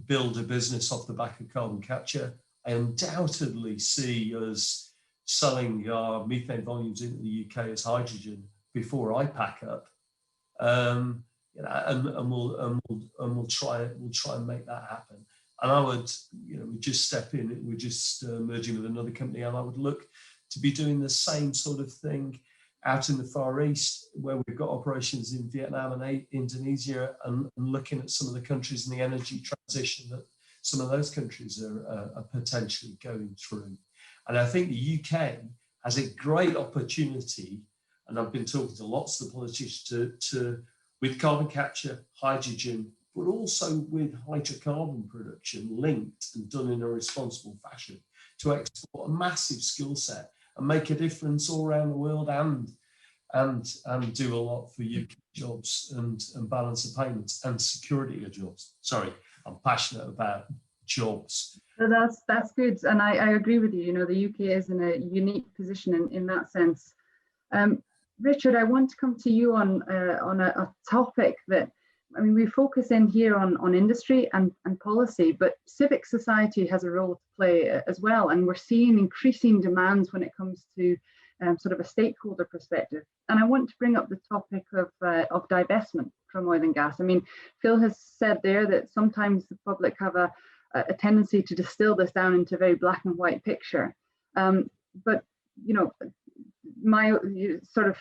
build a business off the back of carbon capture. I undoubtedly see us selling our methane volumes into the UK as hydrogen before I pack up. You know, and we'll try and make that happen. And I would, you know, we just step in. We're just merging with another company, and I would look to be doing the same sort of thing out in the Far East, where we've got operations in Vietnam and Indonesia, and looking at some of the countries in the energy transition that some of those countries are potentially going through. And I think the UK has a great opportunity, and I've been talking to lots of the politicians with carbon capture, hydrogen, but also with hydrocarbon production linked and done in a responsible fashion, to export a massive skill set and make a difference all around the world, and do a lot for UK jobs and balance of payments and security of jobs. Sorry, I'm passionate about jobs. So that's good, and I agree with you. You know, the UK is in a unique position in that sense. Richard, I want to come to you on a topic that, I mean, we focus in here on industry and policy, but civic society has a role to play as well. And we're seeing increasing demands when it comes to sort of a stakeholder perspective. And I want to bring up the topic of divestment from oil and gas. I mean, Phil has said there that sometimes the public have a tendency to distill this down into a very black and white picture. But, you know,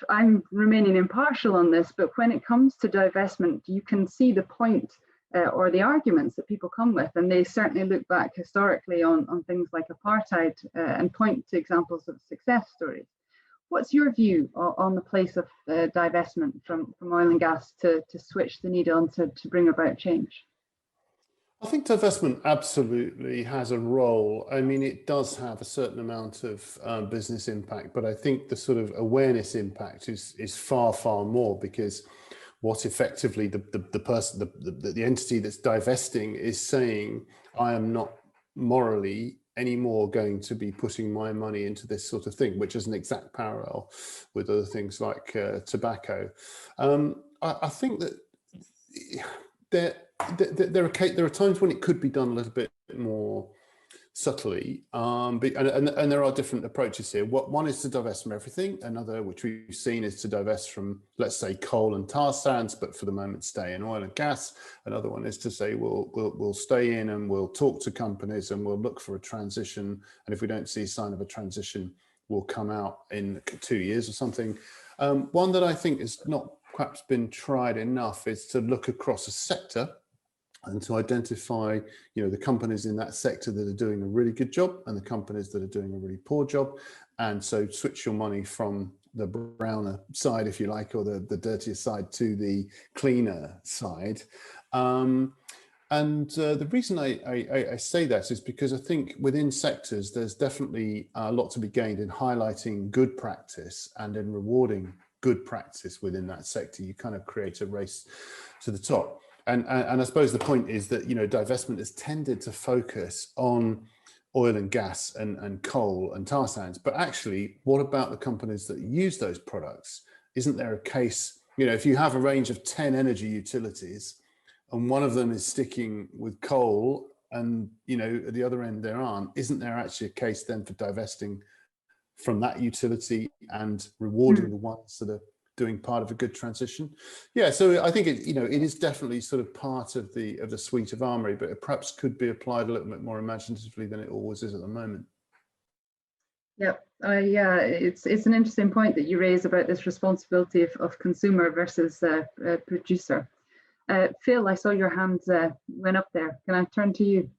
I'm remaining impartial on this, but when it comes to divestment, you can see the point or the arguments that people come with, and they certainly look back historically on things like apartheid and point to examples of success stories. What's your view on the place of divestment from oil and gas to switch the needle and to bring about change? I think divestment absolutely has a role. I mean, it does have a certain amount of business impact, but I think the sort of awareness impact is far, far more, because what effectively the entity that's divesting is saying, I am not morally anymore going to be putting my money into this sort of thing, which is an exact parallel with other things like tobacco. I think that there are times when it could be done a little bit more subtly, and there are different approaches here. One is to divest from everything. Another, which we've seen, is to divest from, let's say, coal and tar sands, but for the moment stay in oil and gas. Another one is to say we'll stay in and we'll talk to companies and we'll look for a transition. And if we don't see a sign of a transition, we'll come out in 2 years or something. One that I think has not perhaps been tried enough is to look across a sector and to identify, you know, the companies in that sector that are doing a really good job and the companies that are doing a really poor job. And so switch your money from the browner side, if you like, or the dirtier side to the cleaner side. And the reason I say that is because I think within sectors, there's definitely a lot to be gained in highlighting good practice and in rewarding good practice within that sector. You kind of create a race to the top. And I suppose the point is that, you know, divestment has tended to focus on oil and gas and coal and tar sands. But actually, what about the companies that use those products? Isn't there a case, you know, if you have a range of 10 energy utilities and one of them is sticking with coal and, you know, at the other end there aren't, isn't there actually a case then for divesting from that utility and rewarding the ones that are doing part of a good transition? Yeah, so I think it, you know, it is definitely sort of part of the suite of armory, but it perhaps could be applied a little bit more imaginatively than it always is at the moment. Yep, yeah, it's an interesting point that you raise about this responsibility of consumer versus producer. Phil, I saw your hand went up there. Can I turn to you?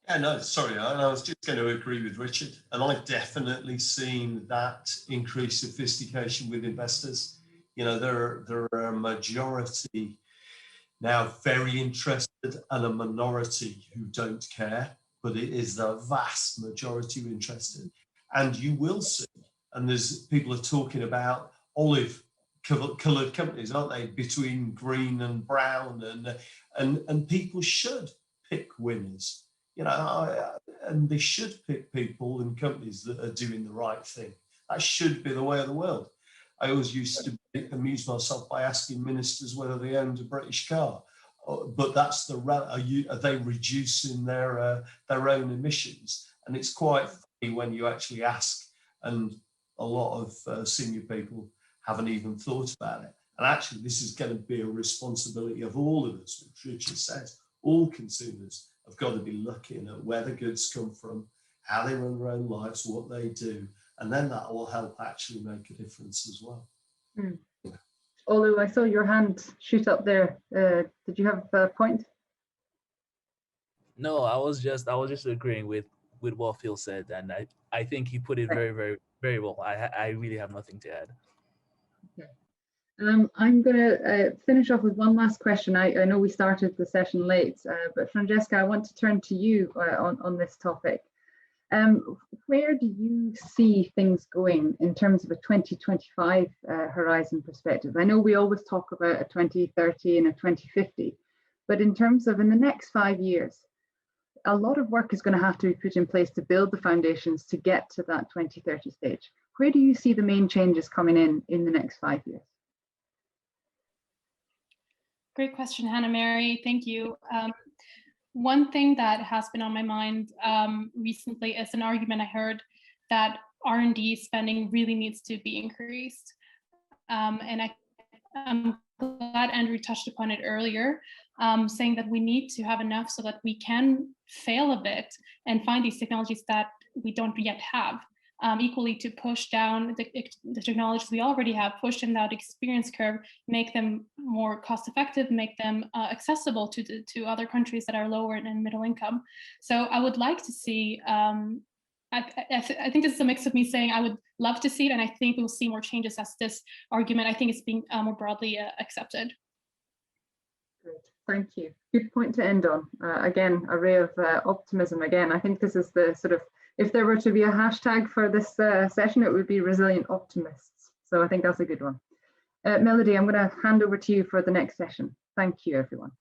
Yeah, no, sorry, I was just going to agree with Richard, and I've definitely seen that increased sophistication with investors. You know, there are a majority now very interested and a minority who don't care, but it is the vast majority who are interested. And you will see, and there's people are talking about olive coloured companies, aren't they, between green and brown, and people should pick winners, you know, and they should pick people and companies that are doing the right thing. That should be the way of the world. I always used to amuse myself by asking ministers whether they owned a British car, but that's are they reducing their own emissions? And it's quite funny when you actually ask, and a lot of senior people haven't even thought about it. And actually, this is going to be a responsibility of all of us, which Richard says. All consumers have got to be looking at where the goods come from, how they run their own lives, what they do, and then that will help actually make a difference as well. Mm. Olu, I saw your hand shoot up there. Did you have a point? No, I was just agreeing with what Phil said, and I think he put it Right. very, very, very well. I really have nothing to add. Okay. I'm going to finish off with one last question. I know we started the session late, but Francesca, I want to turn to you on this topic. Where do you see things going in terms of a 2025 horizon perspective? I know we always talk about a 2030 and a 2050, but in terms of in the next 5 years, a lot of work is going to have to be put in place to build the foundations to get to that 2030 stage. Where do you see the main changes coming in the next 5 years? Great question, Hannah Mary. Thank you. One thing that has been on my mind recently is an argument I heard that R&D spending really needs to be increased. And I'm glad Andrew touched upon it earlier, saying that we need to have enough so that we can fail a bit and find these technologies that we don't yet have. Equally to push down the technologies we already have, push them down the experience curve, make them more cost effective, make them accessible to other countries that are lower and middle income. So I would like to see, I think this is a mix of me saying I would love to see it, and I think we'll see more changes as this argument, I think, is being more broadly accepted. Great, thank you. Good point to end on. Again, a ray of optimism. Again, I think this is the sort of, if there were to be a hashtag for this session, it would be resilient optimists. So I think that's a good one. Melody, I'm going to hand over to you for the next session. Thank you, everyone.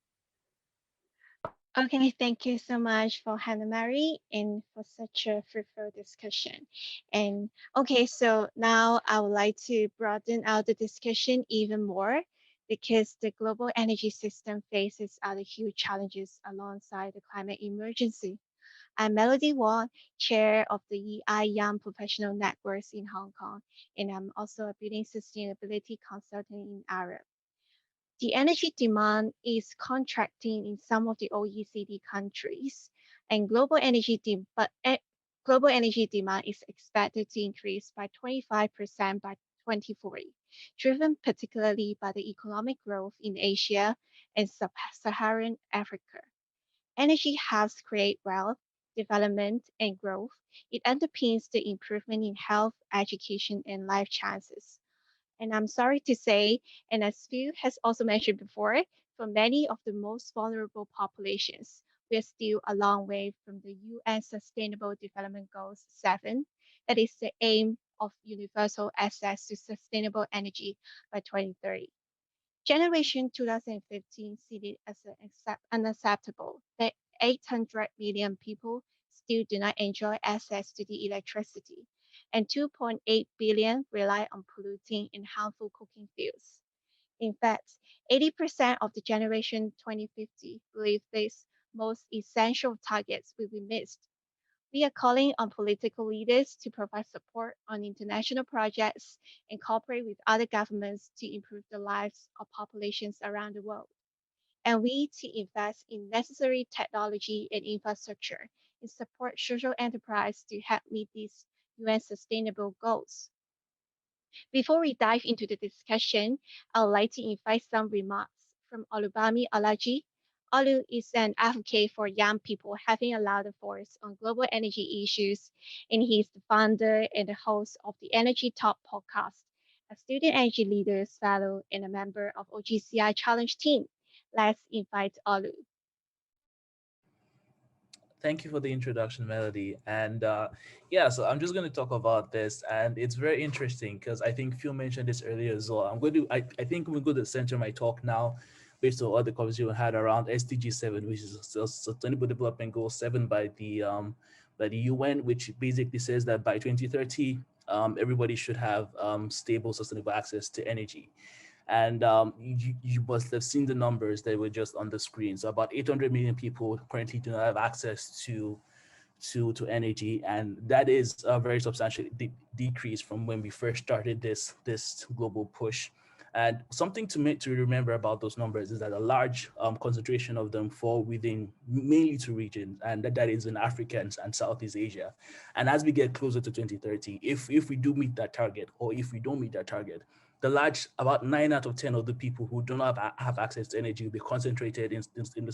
Okay, thank you so much for Hannah Mary and for such a fruitful discussion. And okay, so now I would like to broaden out the discussion even more because the global energy system faces other huge challenges alongside the climate emergency. I'm Melody Wong, chair of the EI Young Professional Networks in Hong Kong, and I'm also a building sustainability consultant in Europe. The energy demand is contracting in some of the OECD countries, and global energy demand is expected to increase by 25% by 2040, driven particularly by the economic growth in Asia and sub-Saharan Africa. Energy helps create wealth, development, and growth. It underpins the improvement in health, education, and life chances. And I'm sorry to say, and as Phil has also mentioned before, for many of the most vulnerable populations, we are still a long way from the UN Sustainable Development Goals 7, that is the aim of universal access to sustainable energy by 2030. Generation 2015 cited as unacceptable that 800 million people still do not enjoy access to the electricity, and 2.8 billion rely on polluting and harmful cooking fuels. In fact, 80% of the generation 2050 believe these most essential targets will be missed. We are calling on political leaders to provide support on international projects and cooperate with other governments to improve the lives of populations around the world. And we to invest in necessary technology and infrastructure and support social enterprise to help meet these UN sustainable goals. Before we dive into the discussion, I would like to invite some remarks from Olubami Alaji, Olu is an advocate for young people having a louder voice on global energy issues, and he's the founder and the host of the Energy Talk podcast, a student energy leaders fellow and a member of OGCI Challenge team. Let's invite Olu. Thank you for the introduction, Melody. And yeah, so I'm just going to talk about this, and it's very interesting because I think Phil mentioned this earlier as well. I think we're going to center my talk now based on all the conversation we had around SDG 7, which is Sustainable Development Goal 7 by the UN, which basically says that by 2030, everybody should have stable, sustainable access to energy. And you must have seen the numbers that were just on the screen. So about 800 million people currently do not have access to energy, and that is a very substantial decrease from when we first started this global push. And something to remember about those numbers is that a large concentration of them fall within mainly two regions, and that is in Africa and Southeast Asia. And as we get closer to 2030, if we do meet that target, or if we don't meet that target, about 9 out of 10 of the people who do not have access to energy will be concentrated in the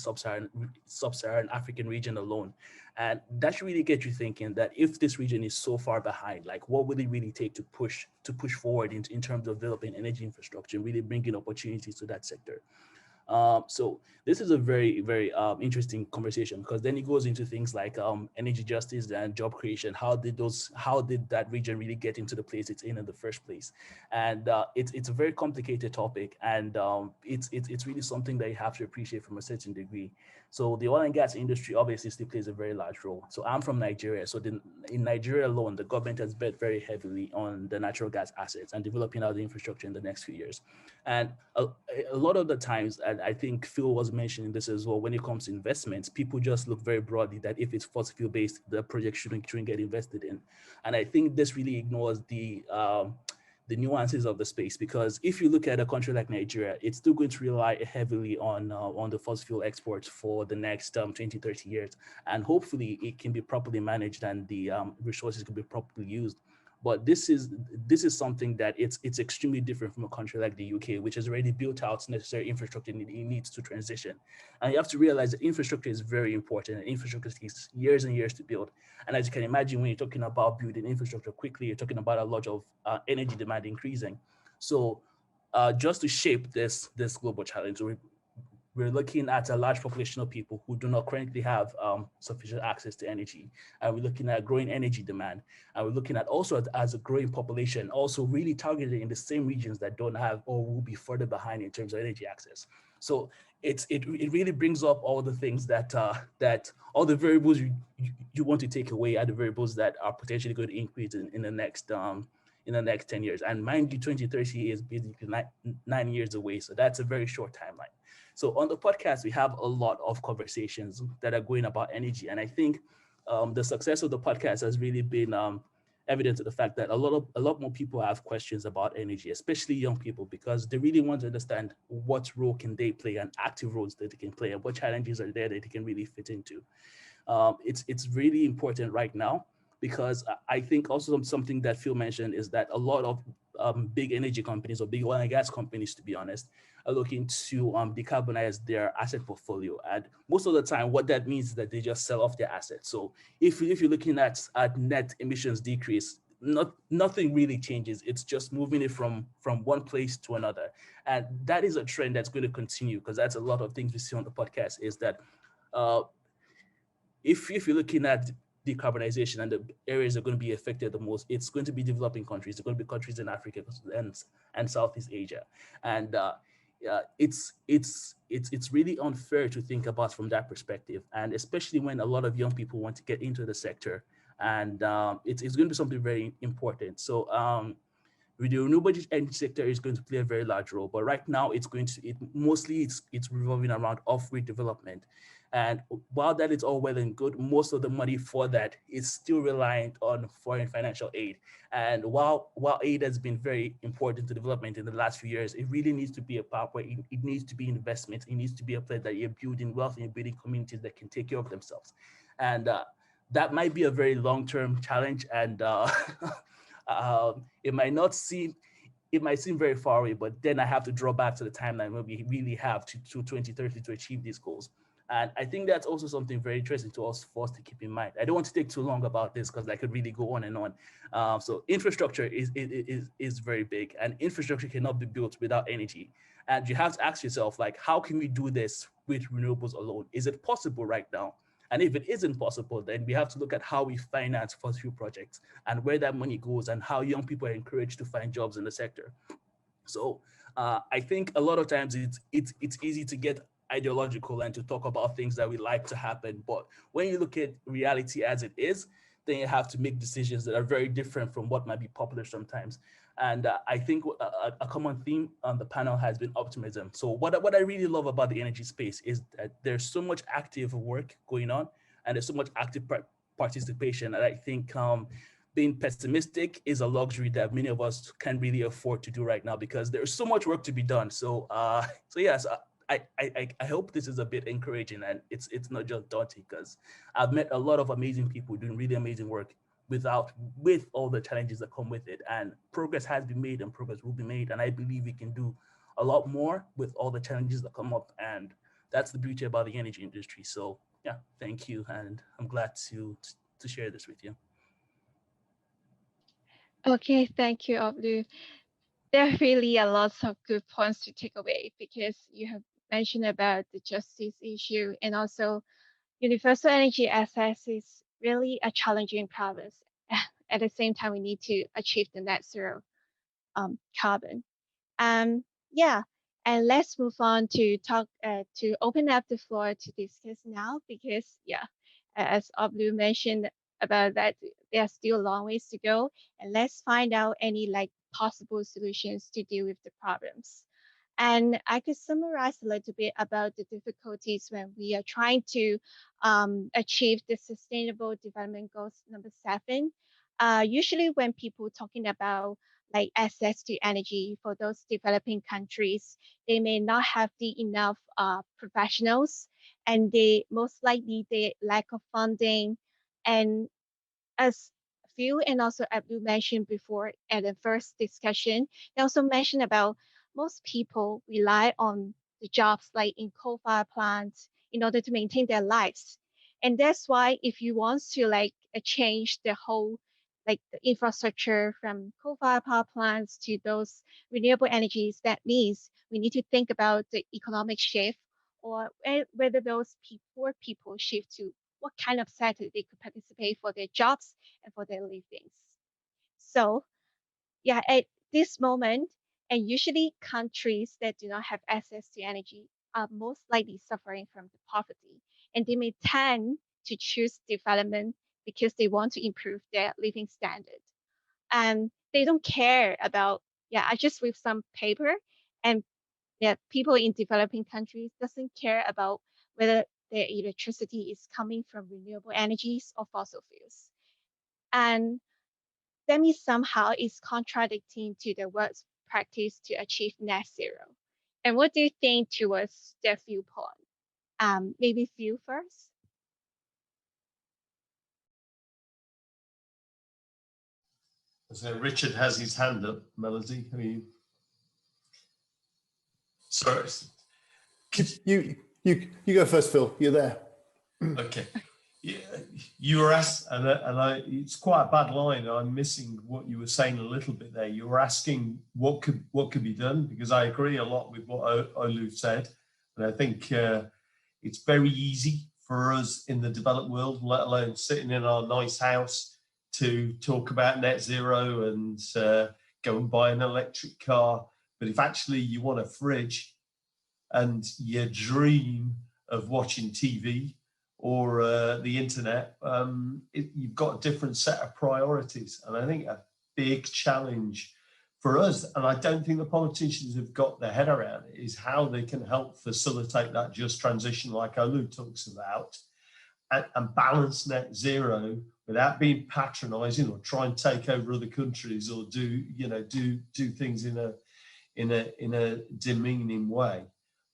sub-Saharan African region alone. And that should really get you thinking that if this region is so far behind, like what would it really take to push forward in terms of developing energy infrastructure and really bringing opportunities to that sector? So this is a very, very interesting conversation, because then it goes into things like energy justice and job creation. How did that region really get into the place it's in the first place? And it's a very complicated topic, and it's really something that you have to appreciate from a certain degree. So the oil and gas industry obviously still plays a very large role. So I'm from Nigeria. So in Nigeria alone, the government has bet very heavily on the natural gas assets and developing out the infrastructure in the next few years. And a lot of the times, and I think Phil was mentioning this as well, when it comes to investments, people just look very broadly that if it's fossil fuel based, the project shouldn't get invested in. And I think this really ignores the nuances of the space, because if you look at a country like Nigeria, it's still going to rely heavily on the fossil fuel exports for the next 20, 30 years. And hopefully it can be properly managed and the resources can be properly used. But this is something that it's extremely different from a country like the UK, which has already built out necessary infrastructure it needs to transition. And you have to realize that infrastructure is very important, and infrastructure takes years and years to build. And as you can imagine, when you're talking about building infrastructure quickly, you're talking about a lot of energy demand increasing. So just to shape this global challenge, we're looking at a large population of people who do not currently have sufficient access to energy. And we're looking at growing energy demand. And we're looking at also as a growing population, also really targeted in the same regions that don't have or will be further behind in terms of energy access. So it really brings up all the things that all the variables you want to take away are the variables that are potentially going to increase in the next 10 years. And mind you, 2030 is basically 9 years away. So that's a very short timeline. So on the podcast, we have a lot of conversations that are going about energy. And I think the success of the podcast has really been evident to the fact that a lot more people have questions about energy, especially young people, because they really want to understand what role can they play and active roles that they can play and what challenges are there that they can really fit into. It's really important right now, because I think also something that Phil mentioned is that a lot of big energy companies, or big oil and gas companies, to be honest, are looking to decarbonize their asset portfolio. And most of the time, what that means is that they just sell off their assets. So if you're looking at net emissions decrease, nothing really changes. It's just moving it from one place to another. And that is a trend that's going to continue, because that's a lot of things we see on the podcast, is that if you're looking at decarbonization and the areas that are going to be affected the most, it's going to be developing countries. It's going to be countries in Africa and Southeast Asia. And it's really unfair to think about from that perspective, and especially when a lot of young people want to get into the sector, and it's going to be something very important. So the renewable energy sector is going to play a very large role, but right now it's mostly revolving around off-grid development. And while that is all well and good, most of the money for that is still reliant on foreign financial aid. And while aid has been very important to development in the last few years, it really needs to be a part where it needs to be investment. It needs to be a place that you're building wealth and you're building communities that can take care of themselves. And that might be a very long-term challenge, and it might seem very far away, but then I have to draw back to the timeline where we really have to 2030 to achieve these goals. And I think that's also something very interesting to us for us to keep in mind. I don't want to take too long about this because I could really go on and on. So infrastructure is very big, and infrastructure cannot be built without energy. And you have to ask yourself, like, how can we do this with renewables alone? Is it possible right now? And if it isn't possible, then we have to look at how we finance fossil projects and where that money goes and how young people are encouraged to find jobs in the sector. So I think a lot of times it's easy to get ideological and to talk about things that we like to happen. But when you look at reality as it is, then you have to make decisions that are very different from what might be popular sometimes. And I think a common theme on the panel has been optimism. So what I really love about the energy space is that there's so much active work going on and there's so much active participation. And I think being pessimistic is a luxury that many of us can't really afford to do right now because there's so much work to be done. So yes, I hope this is a bit encouraging and it's not just daunting, because I've met a lot of amazing people doing really amazing work with all the challenges that come with it, and progress has been made and progress will be made, and I believe we can do a lot more with all the challenges that come up, and that's the beauty about the energy industry. So yeah, thank you, and I'm glad to share this with you. Okay, thank you, Oblu. There are really a lot of good points to take away because you have mentioned about the justice issue, and also universal energy access is really a challenging problem. At the same time, we need to achieve the net zero carbon. Yeah, and let's move on to talk to open up the floor to discuss now because yeah, as Oblu mentioned about that, there are still a long ways to go, and let's find out any like possible solutions to deal with the problems. And I could summarize a little bit about the difficulties when we are trying to achieve the Sustainable Development Goals number 7. Usually when people talking about like access to energy for those developing countries, they may not have the enough professionals, and they most likely they lack of funding. And as Phil and also Abdul mentioned before at the first discussion, they also mentioned about most people rely on the jobs like in coal-fired plants in order to maintain their lives. And that's why if you want to like change the whole like the infrastructure from coal-fired power plants to those renewable energies, that means we need to think about the economic shift, or whether those poor people shift to what kind of sector they could participate for their jobs and for their livings. So yeah, at this moment, and usually countries that do not have access to energy are most likely suffering from the poverty, and they may tend to choose development because they want to improve their living standard. And they don't care about, yeah, I just read some paper, and yeah, people in developing countries doesn't care about whether their electricity is coming from renewable energies or fossil fuels. And that means somehow it's contradicting to the world's practice to achieve net zero. And what do you think towards their viewpoint? Maybe Phil first? So Richard has his hand up, Melody. I mean, sorry. You go first, Phil. You're there. Okay. Yeah, you were asked, it's quite a bad line. I'm missing what you were saying a little bit there. You were asking what could be done, because I agree a lot with what Olu said, and I think it's very easy for us in the developed world, let alone sitting in our nice house, to talk about net zero and go and buy an electric car. But if actually you want a fridge and you dream of watching TV or the internet, you've got a different set of priorities. And I think a big challenge for us, and I don't think the politicians have got their head around it, is how they can help facilitate that just transition like Olu talks about, and balance net zero without being patronizing or try and take over other countries or do things in a demeaning way,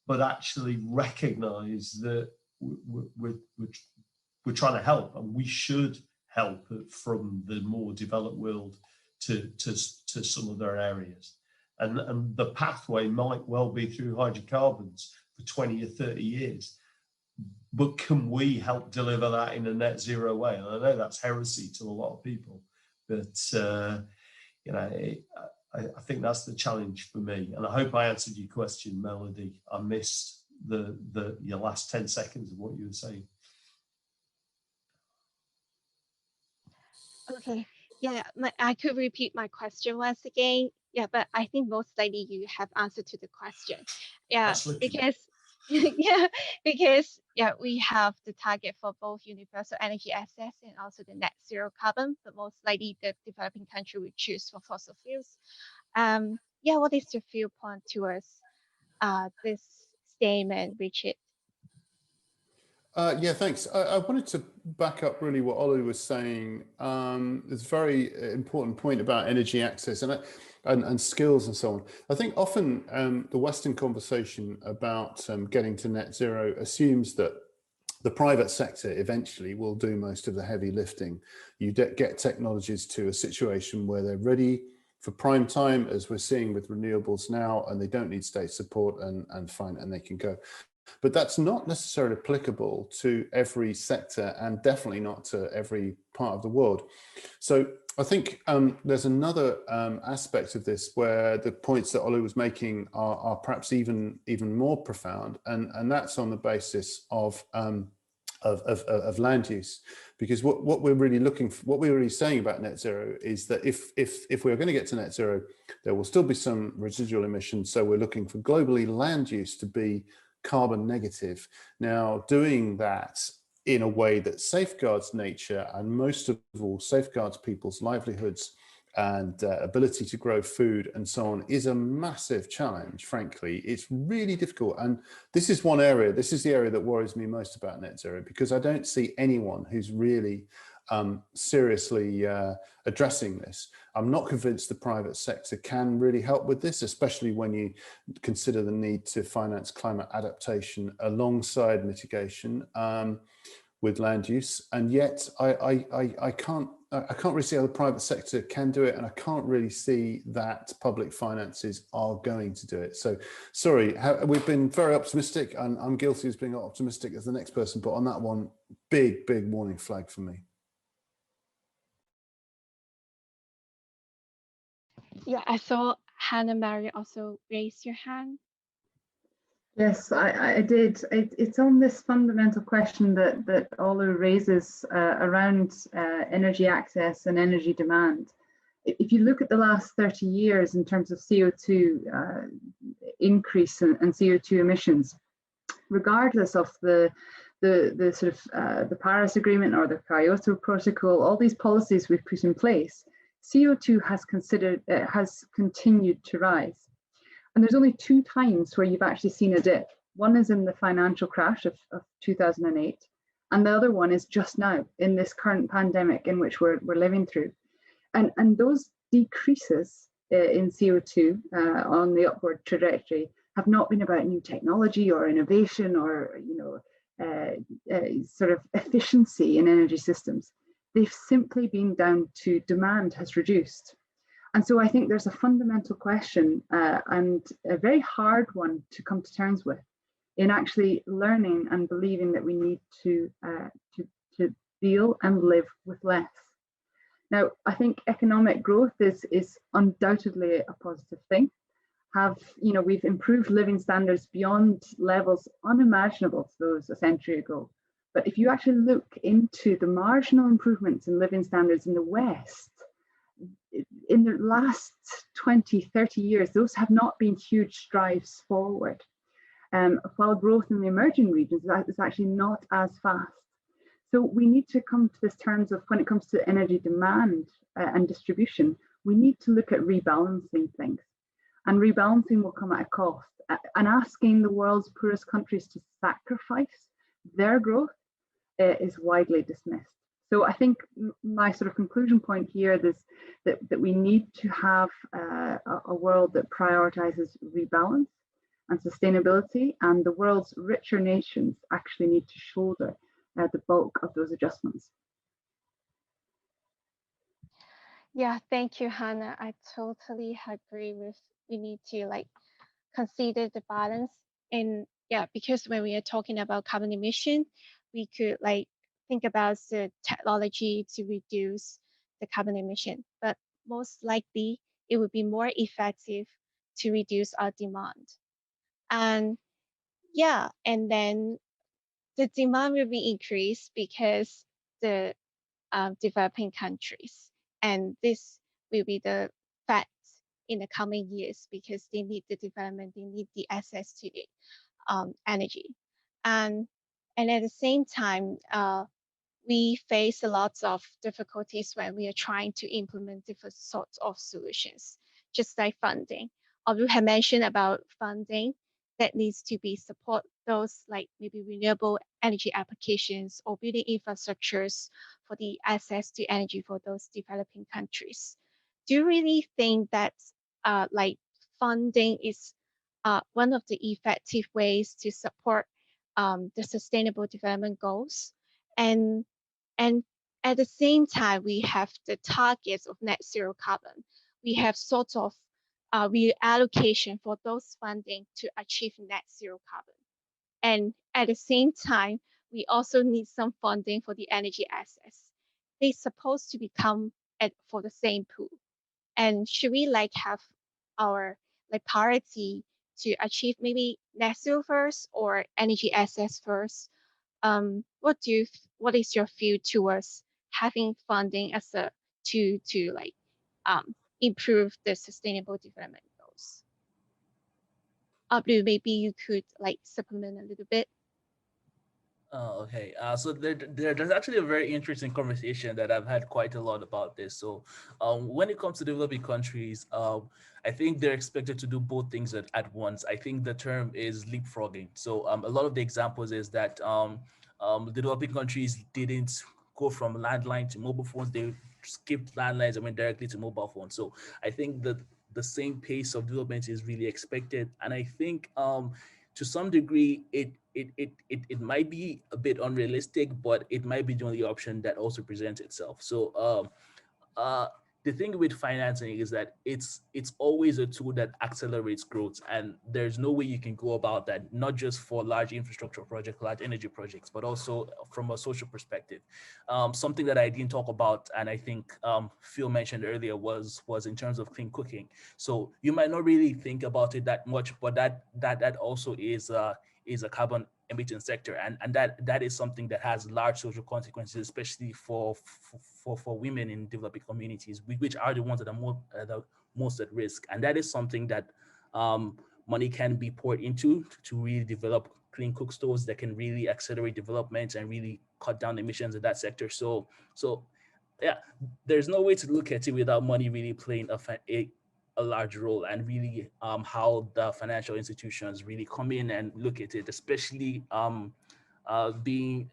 but actually recognize that we're trying to help, and we should help from the more developed world to some other areas. And the pathway might well be through hydrocarbons for 20 or 30 years. but can we help deliver that in a net zero way? And I know that's heresy to a lot of people, but you know, I think that's the challenge for me. And I hope I answered your question, Melody. I missed your last 10 seconds of what you were saying. Okay, yeah, I could repeat my question once again. Yeah, but I think most likely you have answered to the question. Yeah, because yeah, because we have the target for both universal energy access and also the net zero carbon, but most likely the developing country will choose for fossil fuels. Yeah, what is your viewpoint towards this statement, Richard? Yeah, thanks. I wanted to back up really what Olu was saying. It's a very important point about energy access and skills and so on. I think often the Western conversation about getting to net zero assumes that the private sector eventually will do most of the heavy lifting. You get technologies to a situation where they're ready for prime time, as we're seeing with renewables now, and they don't need state support and fine, and they can go. But that's not necessarily applicable to every sector and definitely not to every part of the world. So I think there's another aspect of this where the points that Olu was making are perhaps even more profound, and that's on the basis of land use, because what we're really looking for, what we're really saying about net zero is that if we're going to get to net zero, there will still be some residual emissions. So we're looking for globally land use to be carbon negative. Now, doing that in a way that safeguards nature and most of all safeguards people's livelihoods and ability to grow food and so on is a massive challenge. Frankly, it's really difficult. And this is one area, this is the area that worries me most about net zero, because I don't see anyone who's really seriously addressing this. I'm not convinced the private sector can really help with this, especially when you consider the need to finance climate adaptation alongside mitigation with land use. And yet I can't really see how the private sector can do it, and I can't really see that public finances are going to do it. So sorry, we've been very optimistic, and I'm guilty of being optimistic as the next person, but on that one, big warning flag for me. Yeah, I saw Hannah Mary also raise your hand. Yes, I did. It's on this fundamental question that Olu raises around energy access and energy demand. If you look at the last 30 years in terms of CO2 increase and CO2 emissions, regardless of the sort of the Paris Agreement or the Kyoto Protocol, all these policies we've put in place, CO2 has continued to rise. And there's only 2 times where you've actually seen a dip. One is in the financial crash of 2008, and the other one is just now in this current pandemic in which we're living through. And those decreases in CO2 on the upward trajectory have not been about new technology or innovation or sort of efficiency in energy systems. They've simply been down to demand has reduced. And so I think there's a fundamental question and a very hard one to come to terms with in actually learning and believing that we need to deal and live with less. Now, I think economic growth is undoubtedly a positive thing. We've improved living standards beyond levels unimaginable to those a century ago. But if you actually look into the marginal improvements in living standards in the West, in the last 20, 30 years, those have not been huge strides forward. While growth in the emerging regions is actually not as fast. So we need to come to this terms of when it comes to energy demand and distribution, we need to look at rebalancing things. And rebalancing will come at a cost. And asking the world's poorest countries to sacrifice their growth is widely dismissed. So I think my sort of conclusion point here is that we need to have a world that prioritizes rebalance and sustainability, and the world's richer nations actually need to shoulder the bulk of those adjustments. Yeah, thank you, Hannah. I totally agree with we need to consider the balance in Yeah, because when we are talking about carbon emission, we could like think about the technology to reduce the carbon emission, but most likely it would be more effective to reduce our demand. And yeah, and then the demand will be increased because the developing countries, and this will be the fact in the coming years because they need the development, they need the access to the energy, and at the same time, we face a lot of difficulties when we are trying to implement different sorts of solutions, just like funding. You have mentioned about funding that needs to be support those like maybe renewable energy applications or building infrastructures for the access to energy for those developing countries. Do you really think that like funding is one of the effective ways to support the sustainable development goals? And and at the same time, we have the targets of net zero carbon. We have sort of reallocation for those funding to achieve net zero carbon. And at the same time, we also need some funding for the energy access. They're supposed to become for the same pool. And should we like have our like priority to achieve maybe net zero first or energy access first? What is your view towards having funding as a to like improve the sustainable development goals? Blue, maybe you could like supplement a little bit. Oh, okay. So there's actually a very interesting conversation that I've had quite a lot about this. So, when it comes to developing countries, I think they're expected to do both things at once. I think the term is leapfrogging. So, a lot of the examples is that developing countries didn't go from landline to mobile phones; they skipped landlines and went directly to mobile phones. So, I think that the same pace of development is really expected, and I think to some degree it might be a bit unrealistic, but it might be the only option that also presents itself. So uh, the thing with financing is that it's always a tool that accelerates growth, and there's no way you can go about that, not just for large infrastructure projects, large energy projects, but also from a social perspective. Something that I didn't talk about, and I think Phil mentioned earlier, was in terms of clean cooking. So you might not really think about it that much, but that also is a carbon emitting sector, and that is something that has large social consequences, especially for women in developing communities, which are the ones that are most at risk. And that is something that money can be poured into to really develop clean cook stores that can really accelerate development and really cut down emissions in that sector. So yeah, there's no way to look at it without money really playing a large role, and really how the financial institutions really come in and look at it, especially being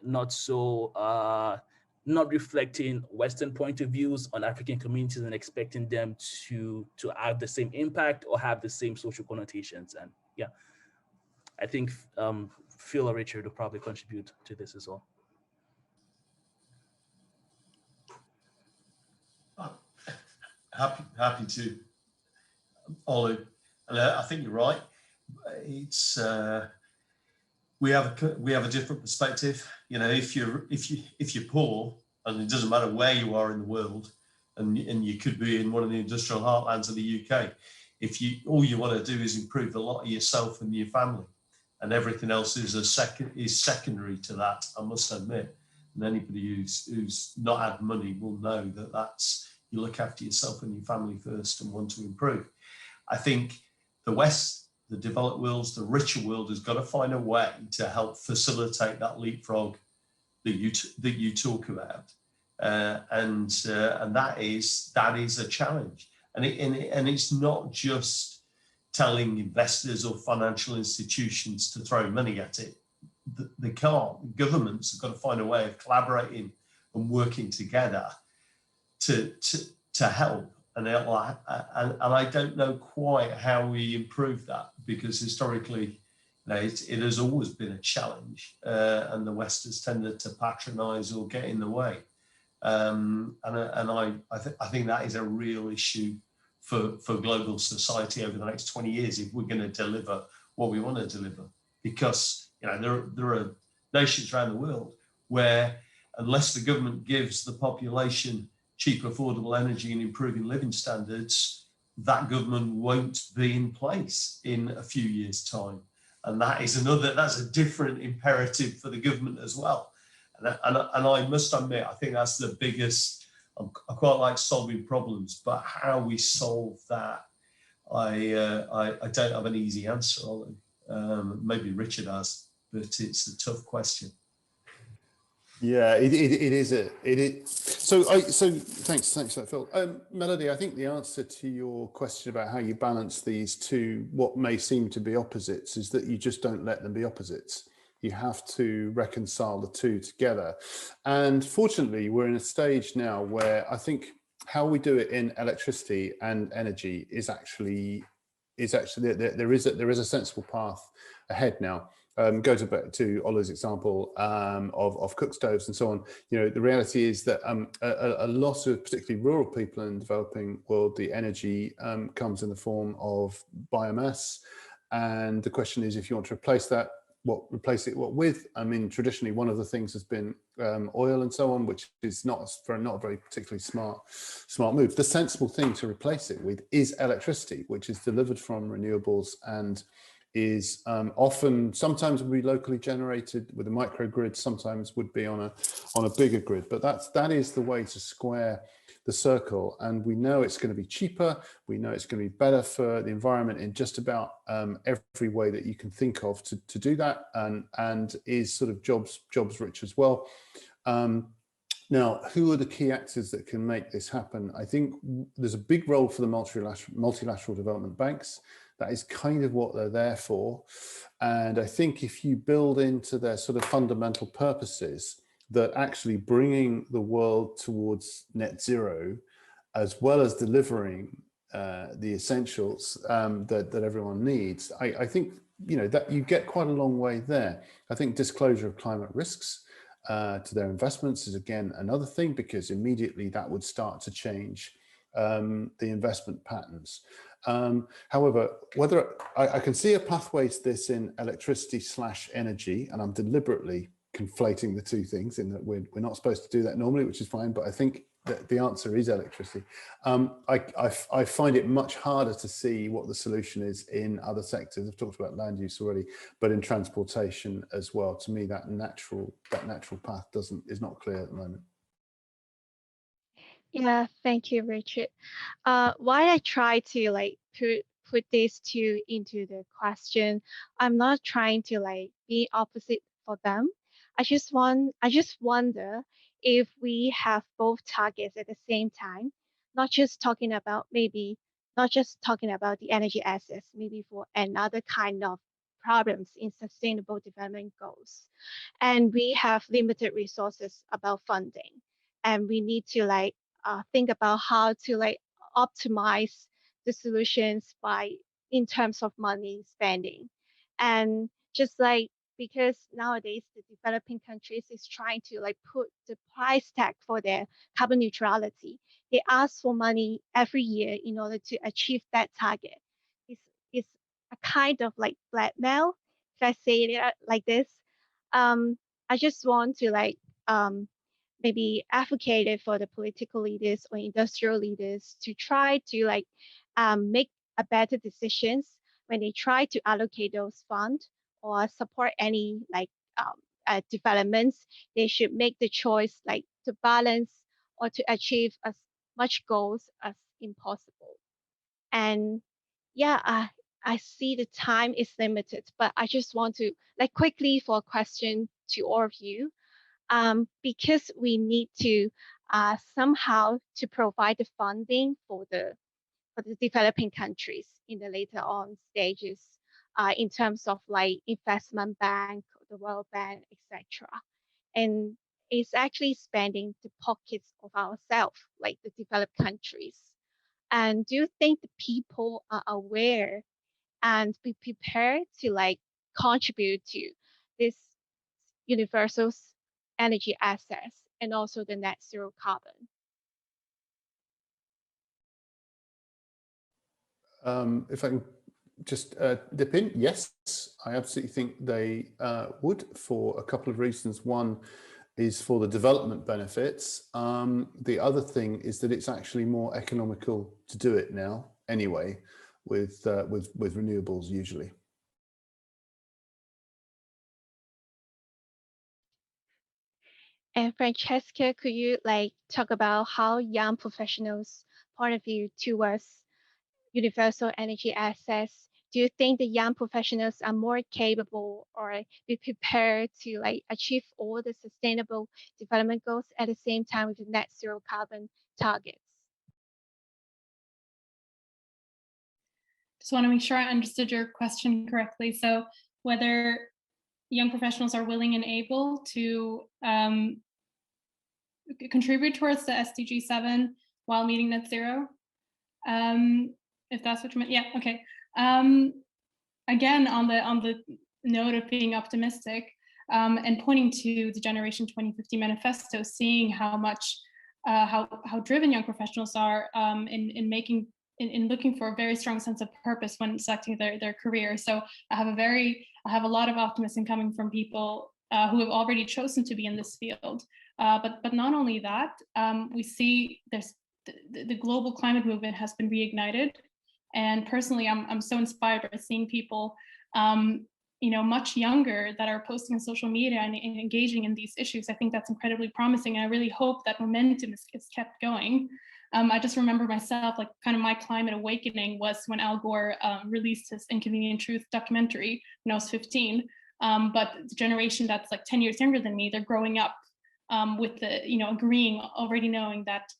not reflecting Western point of views on African communities and expecting them to have the same impact or have the same social connotations. And yeah, I think Phil or Richard will probably contribute to this as well. Happy to, Olu. And I think you're right. It's we have a different perspective. You know, if you're poor, and it doesn't matter where you are in the world, and you could be in one of the industrial heartlands of the UK, if all you want to do is improve the lot of yourself and your family, and everything else is secondary to that, I must admit. And anybody who's not had money will know that that's, you look after yourself and your family first and want to improve. I think the West, the developed world, the richer world has got to find a way to help facilitate that leapfrog that you talk about, and that is a challenge. And it's not just telling investors or financial institutions to throw money at it. They can't. Governments have got to find a way of collaborating and working together to help. And I don't know quite how we improve that, because historically, it has always been a challenge, and the West has tended to patronise or get in the way. And I think that is a real issue for global society over the next 20 years if we're going to deliver what we want to deliver. because there are nations around the world where unless the government gives the population cheap, affordable energy and improving living standards, that government won't be in place in a few years' time. And that's a different imperative for the government as well. And I must admit, I think that's the biggest. I quite like solving problems, but how we solve that, I don't have an easy answer on it. Maybe Richard has, but it's a tough question. Yeah, it is. So thanks for that, Phil. Melody, I think the answer to your question about how you balance these two, what may seem to be opposites, is that you just don't let them be opposites. You have to reconcile the two together. And fortunately, we're in a stage now where I think how we do it in electricity and energy is actually there is a sensible path ahead now. Go to Ola's example of cook stoves and so on. The reality is that a lot of particularly rural people in the developing world, the energy comes in the form of biomass. And the question is, if you want to replace that, replace it with? I mean, traditionally, one of the things has been oil and so on, which is not a very particularly smart move. The sensible thing to replace it with is electricity, which is delivered from renewables and is sometimes would be locally generated with a microgrid, sometimes would be on a bigger grid. But that is the way to square the circle. And we know it's going to be cheaper. We know it's going to be better for the environment in just about every way that you can think of to do that, and is sort of jobs rich as well. Now, who are the key actors that can make this happen? I think there's a big role for the multilateral development banks. That is kind of what they're there for. And I think if you build into their sort of fundamental purposes that actually bringing the world towards net zero, as well as delivering the essentials that everyone needs, I think that you get quite a long way there. I think disclosure of climate risks to their investments is again another thing, because immediately that would start to change the investment patterns. However, whether I can see a pathway to this in electricity/energy, and I'm deliberately conflating the two things in that we're not supposed to do that normally, which is fine, but I think that the answer is electricity. I find it much harder to see what the solution is in other sectors. I've talked about land use already, but in transportation as well. To me, that natural path is not clear at the moment. Yeah, thank you, Richard. Why I try to put these two into the question, I'm not trying to be opposite for them. I just wonder if we have both targets at the same time, not just talking about the energy assets, maybe for another kind of problems in sustainable development goals. And we have limited resources about funding, and we need to think about how to optimize the solutions in terms of money spending. And just because nowadays the developing countries is trying to put the price tag for their carbon neutrality, they ask for money every year in order to achieve that target. It's a kind of blackmail, if I say it like this. I just want to maybe advocated for the political leaders or industrial leaders to try to make a better decisions when they try to allocate those funds or support any developments. They should make the choice to balance or to achieve as much goals as impossible. And yeah, I see the time is limited, but I just want to quickly for a question to all of you. Because we need to somehow to provide the funding for the developing countries in the later on stages in terms of investment bank, the World Bank, etc. And it's actually spending the pockets of ourselves, like the developed countries. And do you think the people are aware and be prepared to contribute to this universal energy assets and also the net zero carbon? If I can just dip in. Yes, I absolutely think they would, for a couple of reasons. One is for the development benefits. The other thing is that it's actually more economical to do it now anyway, with renewables usually. And Francesca, could you talk about how young professionals' point of view towards universal energy access? Do you think the young professionals are more capable or be prepared to achieve all the sustainable development goals at the same time with the net zero carbon targets? Just want to make sure I understood your question correctly. So whether young professionals are willing and able to contribute towards the SDG 7 while meeting net zero, if that's what you meant. Yeah, okay. Again, on the note of being optimistic and pointing to the Generation 2050 Manifesto, seeing how much how driven young professionals are in looking for a very strong sense of purpose when selecting their career. So I have a lot of optimism coming from people who have already chosen to be in this field. But not only that, we see there's the global climate movement has been reignited. And personally, I'm so inspired by seeing people, much younger that are posting on social media and engaging in these issues. I think that's incredibly promising. And I really hope that momentum is kept going. I just remember myself, kind of my climate awakening was when Al Gore released his Inconvenient Truth documentary when I was 15. But the generation that's 10 years younger than me, they're growing up with the, agreeing, already knowing that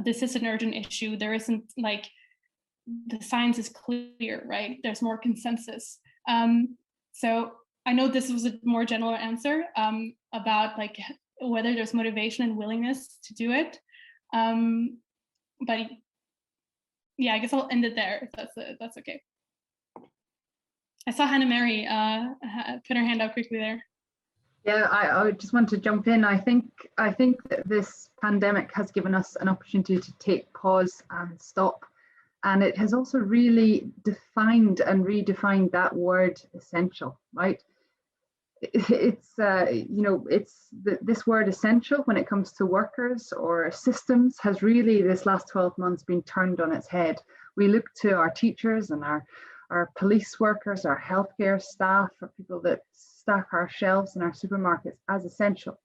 this is an urgent issue. There isn't the science is clear, right? There's more consensus. So I know this was a more general answer about whether there's motivation and willingness to do it. But yeah, I guess I'll end it there if that's okay. I saw Hannah Mary put her hand up quickly there. Yeah, I just want to jump in. I think that this pandemic has given us an opportunity to take pause and stop. And it has also really defined and redefined that word essential, right? It's this word essential when it comes to workers or systems has really this last 12 months been turned on its head. We look to our teachers and our police workers, our healthcare staff, or people that stack our shelves in our supermarkets as essential.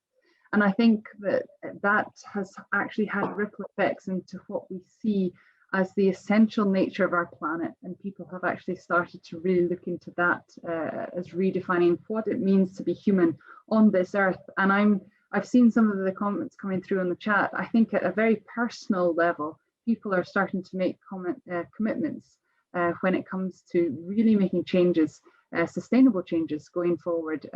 And I think that has actually had ripple effects into what we see as the essential nature of our planet, and people have actually started to really look into that as redefining what it means to be human on this earth. And I've seen some of the comments coming through in the chat. I think at a very personal level, people are starting to make commitments when it comes to really making changes, sustainable changes going forward.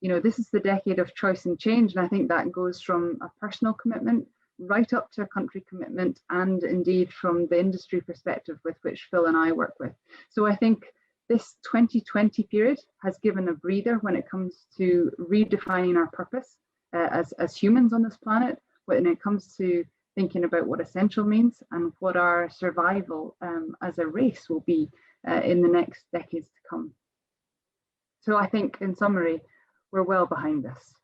This is the decade of choice and change, and I think that goes from a personal commitment right up to a country commitment, and indeed from the industry perspective with which Phil and I work with. So I think this 2020 period has given a breather when it comes to redefining our purpose as humans on this planet, when it comes to thinking about what essential means and what our survival as a race will be in the next decades to come. So I think in summary, we're well behind this.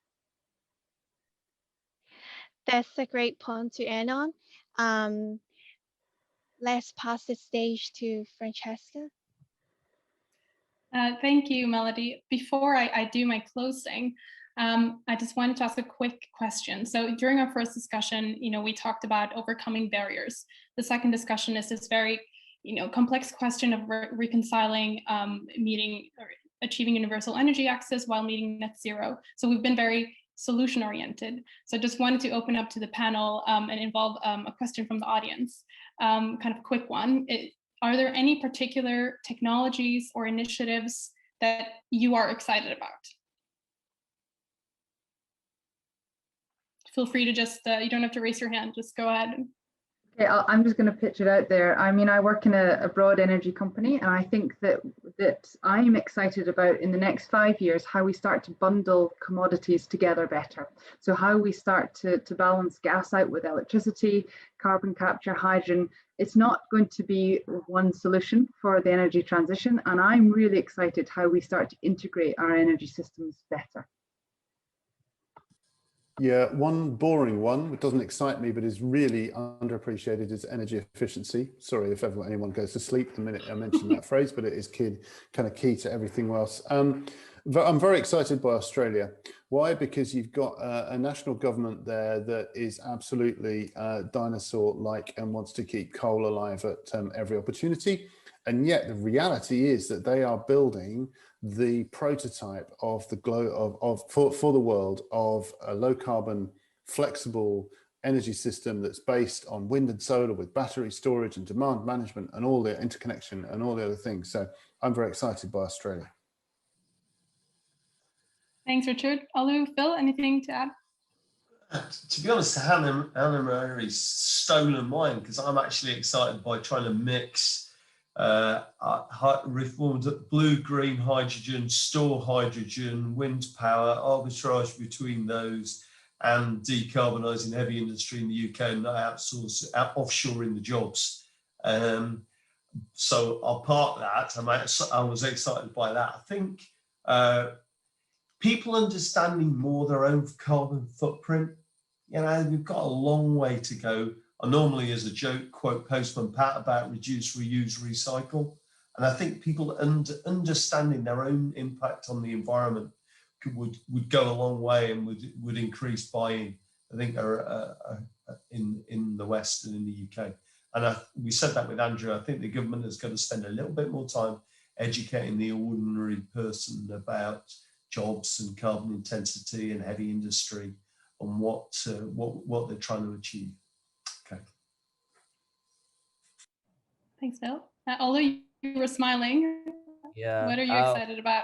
That's a great point to end on. Let's pass the stage to Francesca. Thank you, Melody. Before I do my closing, I just wanted to ask a quick question. So during our first discussion, we talked about overcoming barriers. The second discussion is this very, complex question of reconciling meeting or achieving universal energy access while meeting net zero. So we've been very solution oriented. So I just wanted to open up to the panel and involve a question from the audience, kind of a quick one. Are there any particular technologies or initiatives that you are excited about? Feel free to just, you don't have to raise your hand, just go ahead. Okay, I'm just going to pitch it out there. I mean, I work in a broad energy company, and I think that I'm excited about in the next 5 years how we start to bundle commodities together better. So how we start to balance gas out with electricity, carbon capture, hydrogen, it's not going to be one solution for the energy transition, and I'm really excited how we start to integrate our energy systems better. Yeah, one boring one, it doesn't excite me, but is really underappreciated, is energy efficiency. Sorry if anyone goes to sleep the minute I mention that phrase, but it is kind of key to everything else. But I'm very excited by Australia. Why? Because you've got a national government there that is absolutely dinosaur-like and wants to keep coal alive at every opportunity. And yet the reality is that they are building the prototype of the for the world of a low carbon, flexible energy system that's based on wind and solar with battery storage and demand management and all the interconnection and all the other things. So I'm very excited by Australia. Thanks, Richard. Olu, Phil, anything to add? To be honest, Hannah Mary's stolen mine, because I'm actually excited by trying to mix reformed blue, green hydrogen, store hydrogen, wind power, arbitrage between those, and decarbonising heavy industry in the UK and offshoring the jobs. So I'll park that. I was excited by that. I think people understanding more their own carbon footprint. You know, we've got a long way to go. I normally, as a joke, quote Postman Pat about reduce, reuse, recycle. And I think people understanding their own impact on the environment would go a long way and would increase buy-in, I think, in the West and in the UK. And we said that with Andrew. I think the government has got to spend a little bit more time educating the ordinary person about jobs and carbon intensity and heavy industry on what they're trying to achieve. Okay. Thanks, Phil. Olu, you were smiling. Yeah. What are you excited about?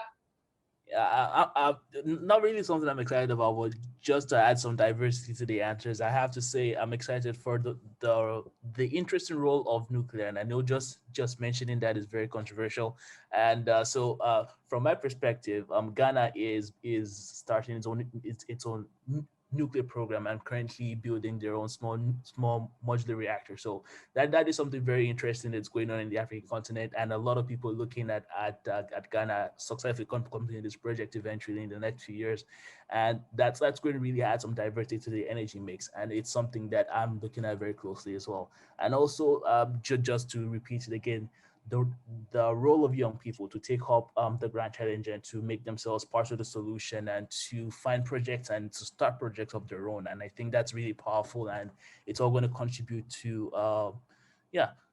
Not really something I'm excited about, but just to add some diversity to the answers, I have to say I'm excited for the interesting role of nuclear, and I know just mentioning that is very controversial. And so from my perspective, Ghana is starting its own nuclear program and currently building their own small modular reactor. So that is something very interesting that's going on in the African continent, and a lot of people looking at Ghana successfully completing this project eventually in the next few years, and that's going to really add some diversity to the energy mix, and it's something that I'm looking at very closely as well. And also just to repeat it again, the role of young people to take up the grand challenge and to make themselves part of the solution and to find projects and to start projects of their own. And I think that's really powerful, and it's all going to contribute to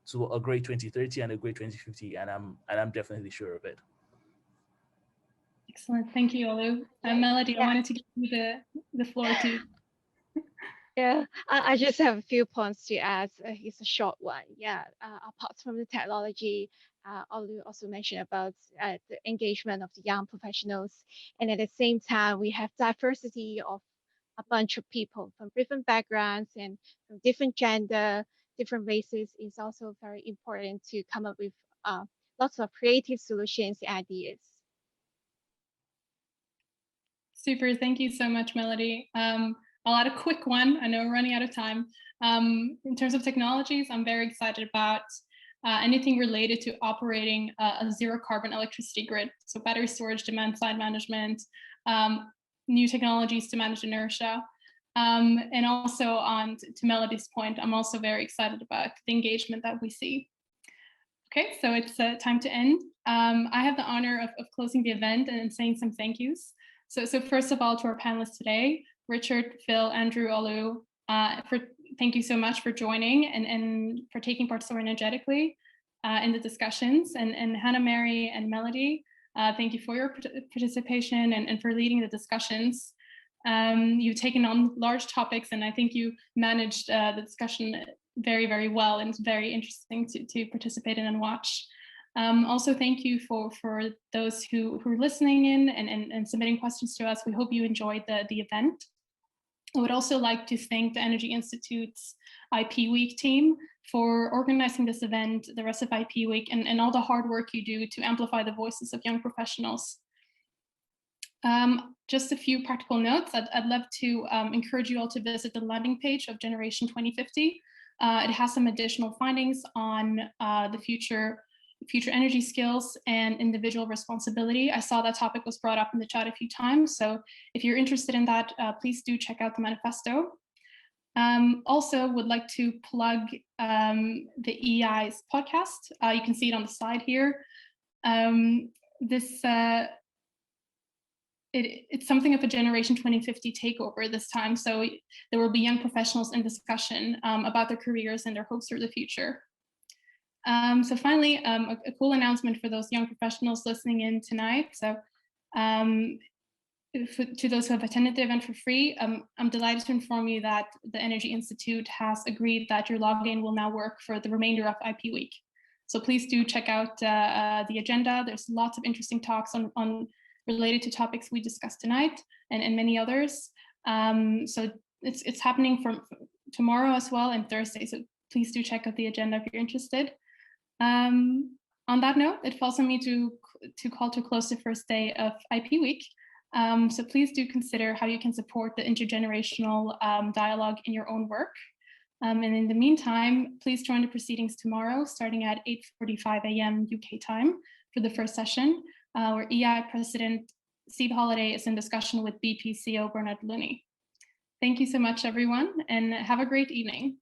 to a great 2030 and a great 2050, and I'm definitely sure of it. Excellent, thank you, Olu. Melody, yeah. I wanted to give you the floor too. Yeah, I just have a few points to add. It's a short one. Yeah, apart from the technology, Olu also mentioned about the engagement of the young professionals. And at the same time, we have diversity of a bunch of people from different backgrounds and from different gender, different races. Is also very important to come up with lots of creative solutions and ideas. Super, thank you so much, Melody. I'll add a quick one. I know we're running out of time. In terms of technologies, I'm very excited about anything related to operating a zero carbon electricity grid. So battery storage, demand side management, new technologies to manage inertia. And also to Melody's point, I'm also very excited about the engagement that we see. Okay, so it's time to end. I have the honor of closing the event and saying some thank yous. So first of all, to our panelists today, Richard, Phil, Andrew, Olu, thank you so much for joining and for taking part so energetically in the discussions. And Hannah, Mary, and Melody, thank you for your participation and for leading the discussions. You've taken on large topics, and I think you managed the discussion very, very well, and it's very interesting to participate in and watch. Also, thank you for those who are listening in and submitting questions to us. We hope you enjoyed the event. I would also like to thank the Energy Institute's IP Week team for organizing this event, the rest of IP Week, and all the hard work you do to amplify the voices of young professionals. Just a few practical notes. I'd love to encourage you all to visit the landing page of Generation 2050. It has some additional findings on the future energy skills and individual responsibility. I saw that topic was brought up in the chat a few times. So if you're interested in that, please do check out the manifesto. Also would like to plug the EI's podcast. You can see it on the slide here. It's something of a Generation 2050 takeover this time. So there will be young professionals in discussion about their careers and their hopes for the future. So finally, a cool announcement for those young professionals listening in tonight. So to those who have attended the event for free, I'm delighted to inform you that the Energy Institute has agreed that your login will now work for the remainder of IP Week. So please do check out the agenda. There's lots of interesting talks on related to topics we discussed tonight and many others. So it's happening from tomorrow as well and Thursday. So please do check out the agenda if you're interested. On that note, it falls on me to call to close the first day of IP Week. So please do consider how you can support the intergenerational dialogue in your own work. And in the meantime, please join the proceedings tomorrow, starting at 8:45 a.m. UK time for the first session, where EI President Steve Holliday is in discussion with BP CEO Bernard Looney. Thank you so much, everyone, and have a great evening.